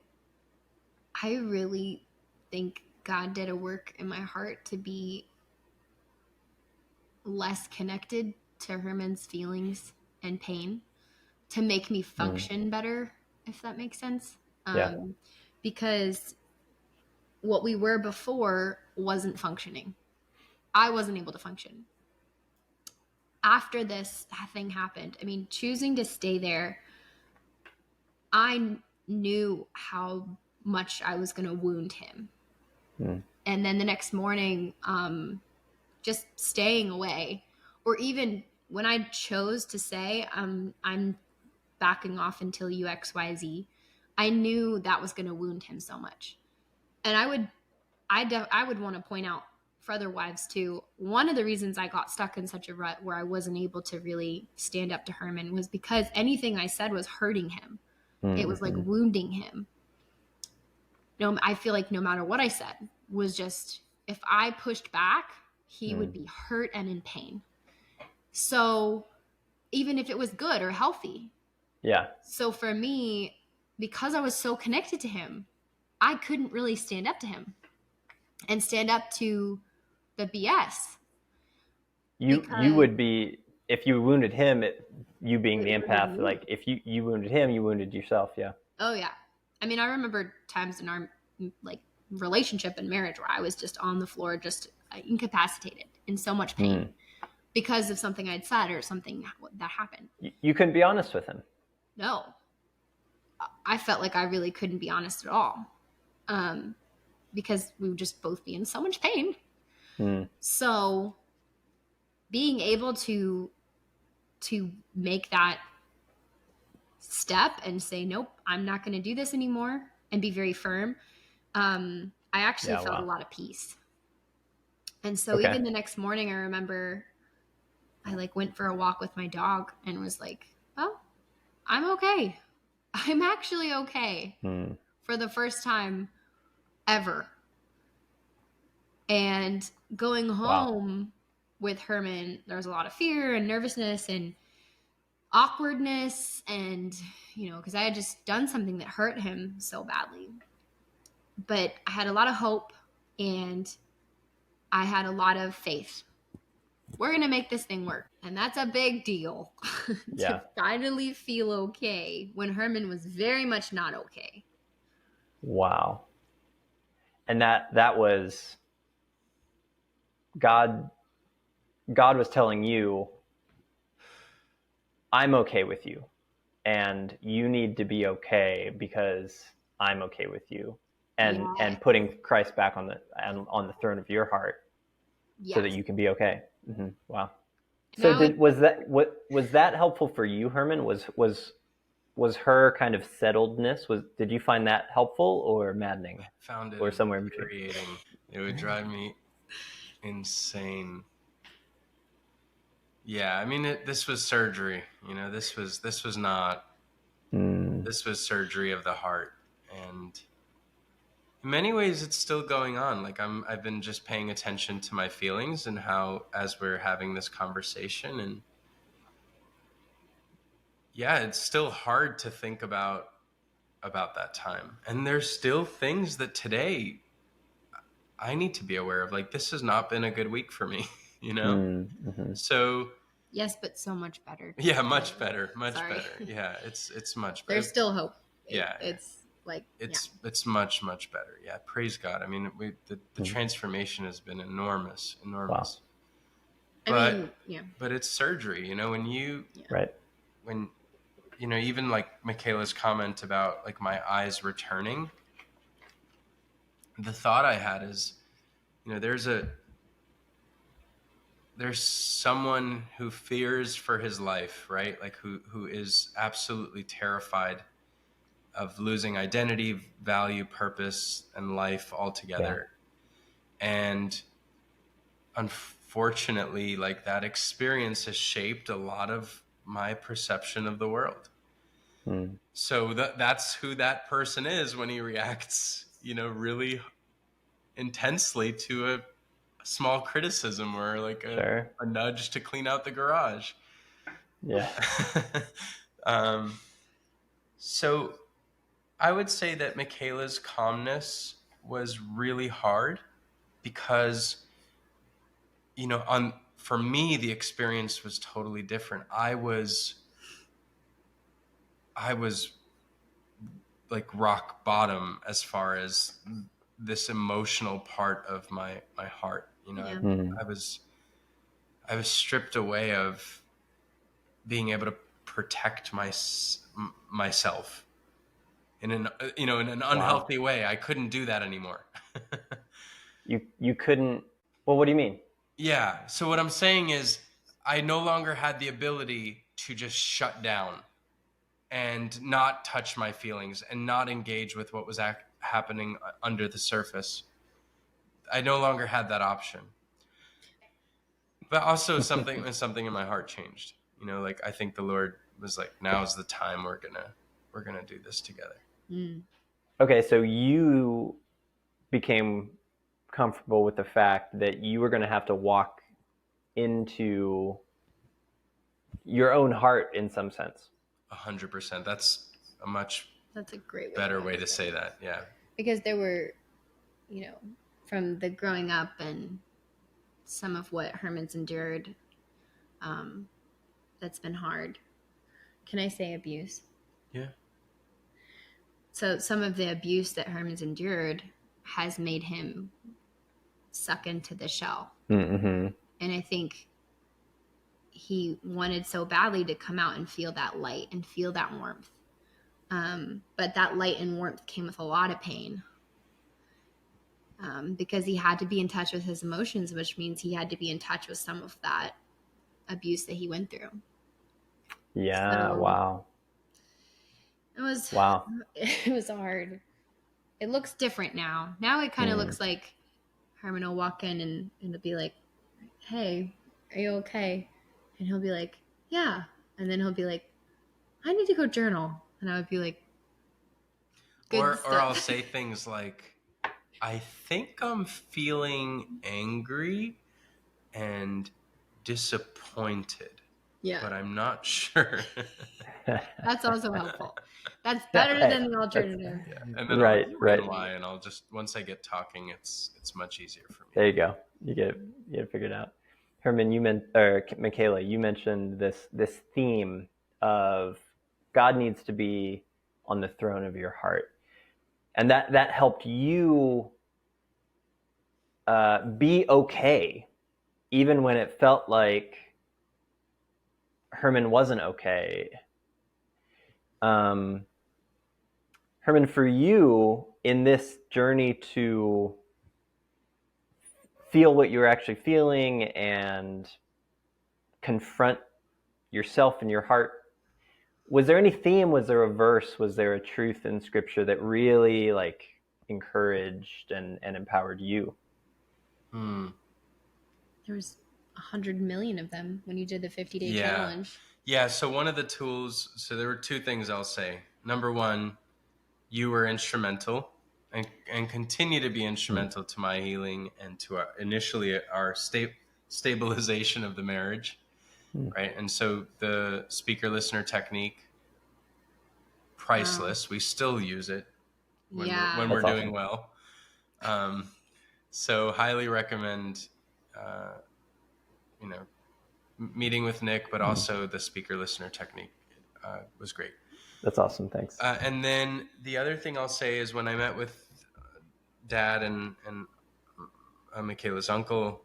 really think God did a work in my heart to be less connected to Herman's feelings and pain, to make me function better, if that makes sense. Yeah. Because what we were before wasn't functioning. I wasn't able to function. After this thing happened, I mean, choosing to stay there, I knew how much I was going to wound him. And then the next morning, just staying away, or even when I chose to say, I'm backing off until you XYZ, I knew that was going to wound him so much. And I would want to point out for other wives too, one of the reasons I got stuck in such a rut where I wasn't able to really stand up to Herman was because anything I said was hurting him. It was like wounding him. I feel like no matter what I said was just, if I pushed back, he would be hurt and in pain. So even if it was good or healthy. Yeah. So for me, because I was so connected to him, I couldn't really stand up to him and stand up to the BS. You would be, if you wounded him, you being the empath, like if you wounded him, you wounded yourself. Yeah. Oh yeah. I mean, I remember times in our like relationship and marriage where I was just on the floor, just incapacitated, in so much pain because of something I'd said or something that happened. You couldn't be honest with him. No. I felt like I really couldn't be honest at all, because we would just both be in so much pain. So being able to make that step and say, nope, I'm not going to do this anymore, and be very firm, I actually felt a lot of peace. And so even the next morning, I remember I like went for a walk with my dog and was like, well, I'm okay. I'm actually okay for the first time ever. And going home with Herman, there was a lot of fear and nervousness and awkwardness, and because I had just done something that hurt him so badly. But I had a lot of hope and I had a lot of faith. We're going to make this thing work. And that's a big deal to finally feel okay when Herman was very much not okay. Wow. And that was God was telling you, I'm okay with you, and you need to be okay because I'm okay with you, and putting Christ back on the throne of your heart, so that you can be okay. Wow. So was that helpful for you, Herman? Was her kind of settledness, did you find that helpful or maddening? I found it or somewhere in infuriating. It would drive me insane. Yeah, I mean, this was surgery. This was not. This was surgery of the heart, and in many ways, it's still going on. Like I've been just paying attention to my feelings and how, as we're having this conversation, and it's still hard to think about that time. And there's still things that today I need to be aware of. Like, this has not been a good week for me, So yes, but so much better. Yeah, much better, better. Yeah, it's much better. There's still hope. Yeah, it's like it's much better. Yeah, praise God. I mean, the transformation has been enormous. Wow. But but it's surgery. When you when even like Michaela's comment about like my eyes returning, the thought I had is, there's there's someone who fears for his life, right? Like who is absolutely terrified of losing identity, value, purpose, and life altogether. Yeah. And unfortunately, like that experience has shaped a lot of my perception of the world. So that's who that person is when he reacts, really intensely to a small criticism or like a nudge to clean out the garage. Yeah. So I would say that Michaela's calmness was really hard because, for me, the experience was totally different. I was like rock bottom as far as this emotional part of my heart. I was stripped away of being able to protect myself in an unhealthy way. I couldn't do that anymore. You couldn't. Well, what do you mean? Yeah. So what I'm saying is I no longer had the ability to just shut down and not touch my feelings and not engage with what was happening under the surface. I no longer had that option. But also something in my heart changed. Like I think the Lord was like, now is the time we're gonna do this together. Okay, so you became comfortable with the fact that you were going to have to walk into your own heart in some sense. 100%. That's a great better way to say that. Yeah. Because there were, from the growing up and some of what Hermans endured, that's been hard. Can I say abuse? Yeah. So some of the abuse that Hermans endured has made him suck into the shell. Mm-hmm. And I think he wanted so badly to come out and feel that light and feel that warmth. But that light and warmth came with a lot of pain. Because he had to be in touch with his emotions, which means he had to be in touch with some of that abuse that he went through. Yeah. So, wow. It was hard. It looks different now. Now it kind of looks like Herman will walk in and it'll be like, hey, are you okay? And he'll be like, yeah. And then he'll be like, I need to go journal. And I would be like, or I'll say things like, I think I'm feeling angry and disappointed. Yeah. But I'm not sure. That's also helpful. That's better than the alternative. Yeah. And then I'll explain why, and I'll just, once I get talking, it's much easier for me. There you go. You get it figured out. Herman, Michaela, you mentioned this theme of God needs to be on the throne of your heart, and that helped you be okay, even when it felt like Herman wasn't okay. Herman, for you in this journey to feel what you're actually feeling and confront yourself and your heart, was there any theme? Was there a verse? Was there a truth in Scripture that really like encouraged and empowered you? There was 100 million of them when you did the 50-day challenge. Yeah. So one of the tools. So there were two things I'll say. Number one, you were instrumental and continue to be instrumental to my healing and to initially our stabilization of the marriage. Right. And so the speaker listener technique, priceless. We still use it when we're doing well. So highly recommend, meeting with Nick, but also the speaker listener technique was great. That's awesome. Thanks. And then the other thing I'll say is when I met with Dad and Michaela's uncle,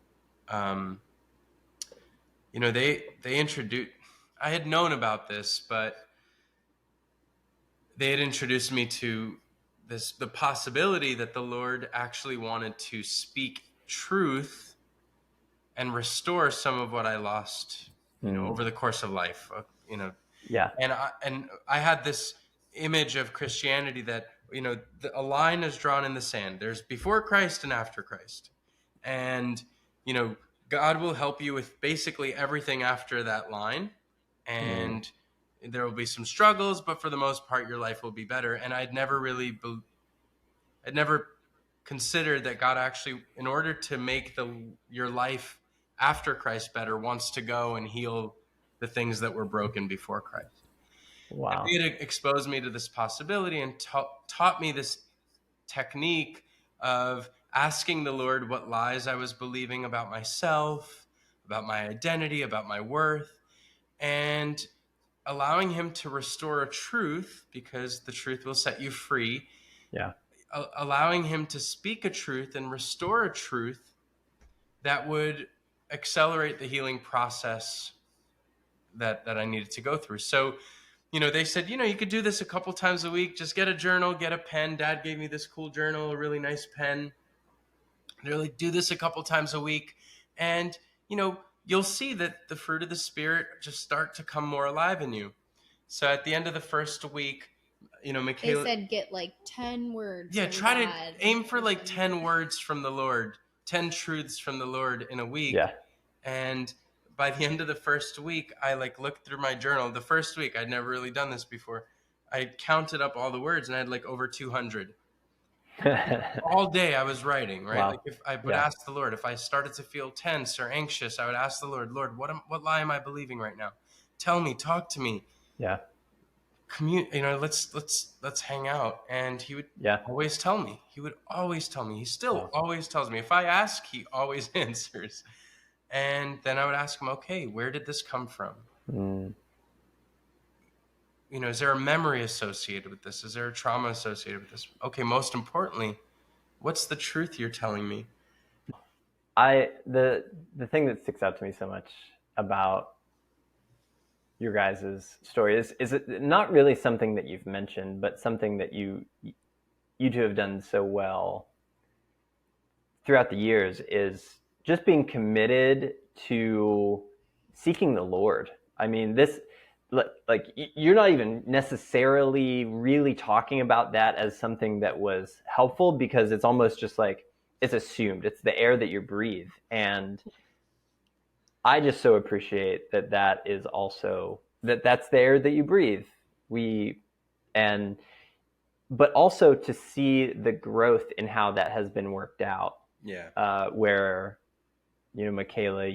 they introduced, I had known about this, but they had introduced me to the possibility that the Lord actually wanted to speak truth and restore some of what I lost, over the course of life, Yeah. And I had this image of Christianity that, a line is drawn in the sand. There's before Christ and after Christ. And, God will help you with basically everything after that line. And there will be some struggles, but for the most part, your life will be better. And I'd never considered that God actually, in order to make your life after Christ better, wants to go and heal the things that were broken before Christ. Wow. And it exposed me to this possibility and taught me this technique of asking the Lord what lies I was believing about myself, about my identity, about my worth, and allowing him to restore a truth, because the truth will set you free. Yeah. Allowing him to speak a truth and restore a truth that would accelerate the healing process that I needed to go through. So, they said, you could do this a couple times a week. Just get a journal, get a pen. Dad gave me this cool journal, a really nice pen. They're like, do this a couple times a week. And, you'll see that the fruit of the Spirit just start to come more alive in you. So at the end of the first week, Michaela... They said get like 10 words. Yeah, try God to aim for like 10 words from the Lord, 10 truths from the Lord in a week. Yeah. And by the end of the first week, I looked through my journal. The first week, I'd never really done this before. I counted up all the words and I had over 200. All day I was writing, right? Wow. Like if I would ask the Lord, if I started to feel tense or anxious, I would ask the Lord, what lie am I believing right now? Tell me, talk to me. Yeah. Let's hang out. And he would Yeah. always tell me. He would always tell me. He still always tells me. If I ask, he always answers. And then I would ask him, okay, where did this come from? Is there a memory associated with this? Is there a trauma associated with this? Okay, most importantly, what's the truth you're telling me? The thing that sticks out to me so much about your guys' story is it not really something that you've mentioned, but something that you two have done so well throughout the years, is just being committed to seeking the Lord. I mean, this, like, you're not even necessarily really talking about that as something that was helpful, because it's almost just like it's assumed. It's the air that you breathe. And I just so appreciate that is also, that's the air that you breathe. But also to see the growth in how that has been worked out. Yeah. Where, Michaela,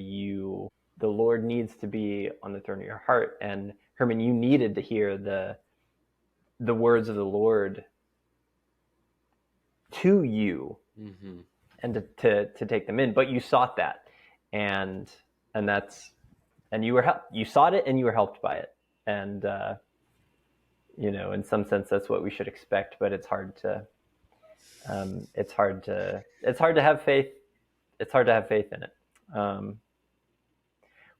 the Lord needs to be on the throne of your heart. And Herman, you needed to hear the words of the Lord to you, and to take them in. But you sought that, and you were you sought it, and you were helped by it. And in some sense, that's what we should expect. But it's hard to have faith. It's hard to have faith in it.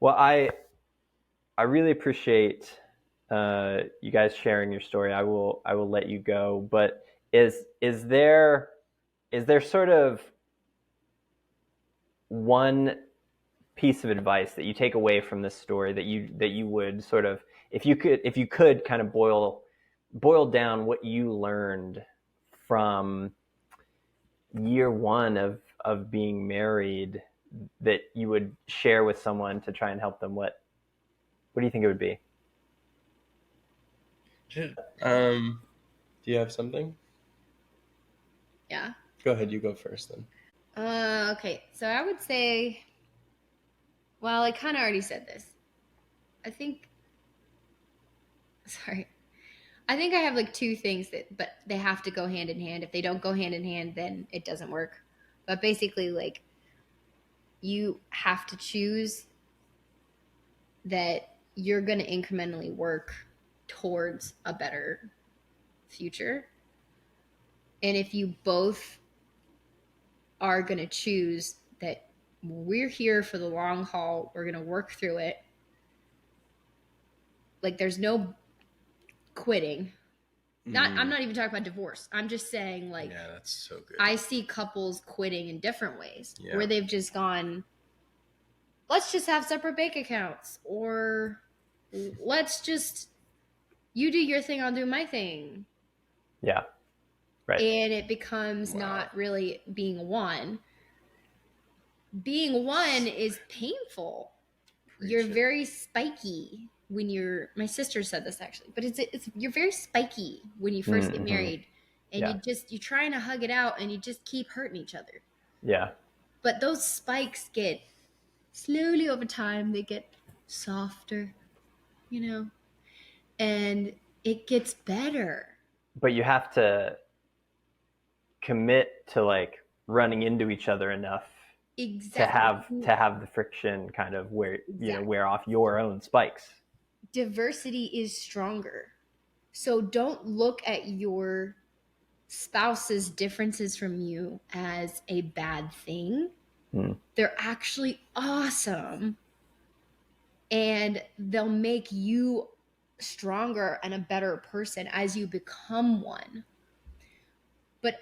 Well, I really appreciate you guys sharing your story. I will let you go. But is there sort of one piece of advice that you take away from this story that you would sort of, if you could kind of boil down what you learned from year one of being married, that you would share with someone to try and help them, what do you think it would be? Do you have something? Yeah. Go ahead, you go first then. Okay, so I would say, well, I kind of already said this. I think I have like two things but they have to go hand in hand. If they don't go hand in hand, then it doesn't work. But basically, like, you have to choose that you're going to incrementally work towards a better future. And if you both are going to choose that we're here for the long haul, we're going to work through it, like, there's no quitting. I'm not even talking about divorce. I'm just saying, like, yeah, that's so good. I see couples quitting in different ways, where they've just gone, let's just have separate bank accounts, or let's just, you do your thing, I'll do my thing. Yeah. Right. And it becomes not really being one. Being one is painful. You're very spiky when you're, my sister said this actually, but it's you're very spiky when you first get married, and you're trying to hug it out and you just keep hurting each other. Yeah. But those spikes get, slowly over time, they get softer, and it gets better. But you have to commit to like running into each other enough to have the friction kind of wear off your own spikes. Diversity is stronger. So don't look at your spouse's differences from you as a bad thing. They're actually awesome, and they'll make you stronger and a better person as you become one. But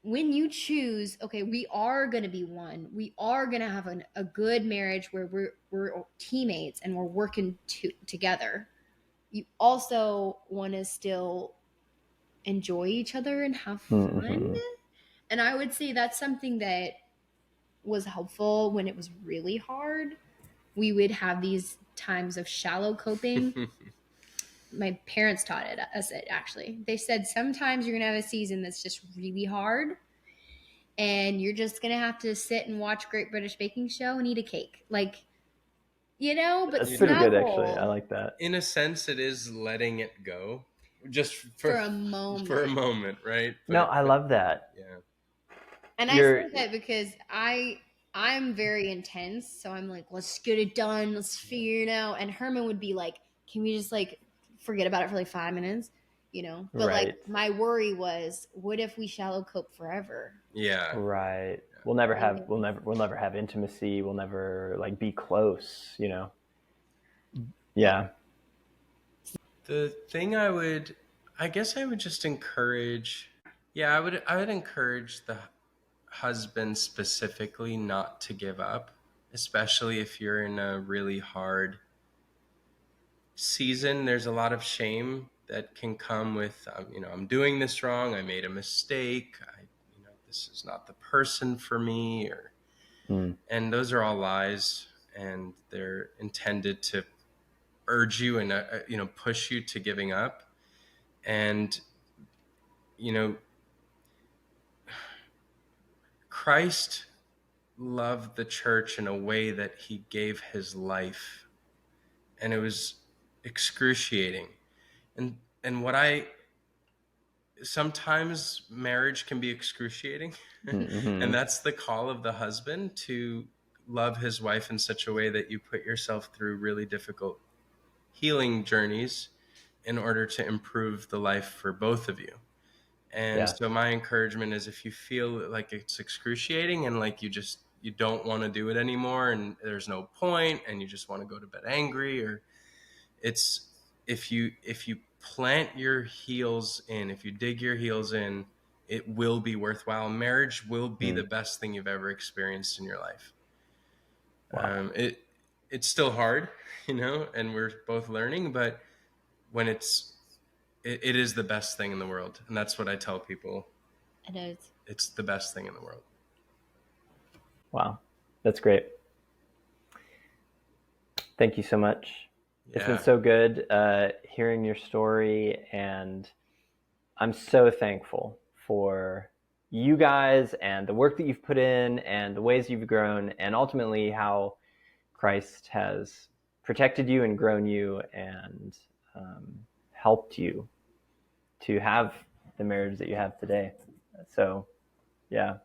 when you choose, okay, we are going to be one, we are going to have a good marriage where we're teammates and we're working together, you also want to still enjoy each other and have fun. And I would say that's something that was helpful when it was really hard. We would have these times of shallow coping. My parents taught us it, actually. They said sometimes you're going to have a season that's just really hard, and you're just going to have to sit and watch Great British Baking Show and eat a cake. Like, but that's pretty good, actually. I like that. In a sense, it is letting it go. Just for a moment. For a moment, right? I love that. Yeah. And I say that because I'm very intense, so I'm like, let's get it done, let's figure it out. And Herman would be like, can we just like forget about it for like 5 minutes? But like my worry was, what if we shallow cope forever? Yeah. Right. We'll never have intimacy. We'll never like be close, Yeah. The thing I would just encourage, I would encourage the husband specifically not to give up, especially if you're in a really hard season. There's a lot of shame that can come with, I'm doing this wrong. I made a mistake. This is not the person for me, and those are all lies, and they're intended to urge you and push you to giving up. And Christ loved the church in a way that he gave his life, and it was excruciating. And sometimes marriage can be excruciating. And that's the call of the husband, to love his wife in such a way that you put yourself through really difficult healing journeys in order to improve the life for both of you. And so my encouragement is, if you feel like it's excruciating and like you don't want to do it anymore and there's no point and you just want to go to bed angry, or if you plant your heels in, if you dig your heels in, it will be worthwhile. Marriage will be the best thing you've ever experienced in your life. Wow. It's still hard, and we're both learning, but when it is the best thing in the world. And that's what I tell people. It is. It's the best thing in the world. Wow. That's great. Thank you so much. Yeah. It's been so good hearing your story, and I'm so thankful for you guys and the work that you've put in and the ways you've grown, and ultimately how Christ has protected you and grown you and helped you to have the marriage that you have today. So, yeah.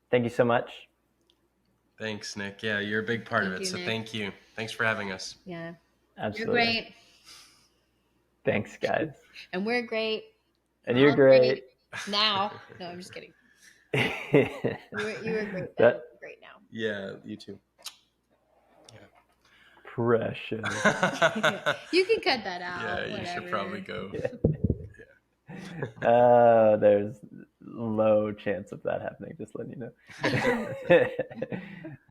Thank you so much. Thanks, Nick. Yeah, you're a big part of it. So thank you. Thanks for having us. Yeah. Absolutely. You're great. Thanks, guys. And we're great. And you're great. Now. No, I'm just kidding. You were great. Great now. Yeah, you too. Precious. You can cut that out. Yeah, you should probably go. There's low chance of that happening, just letting you know.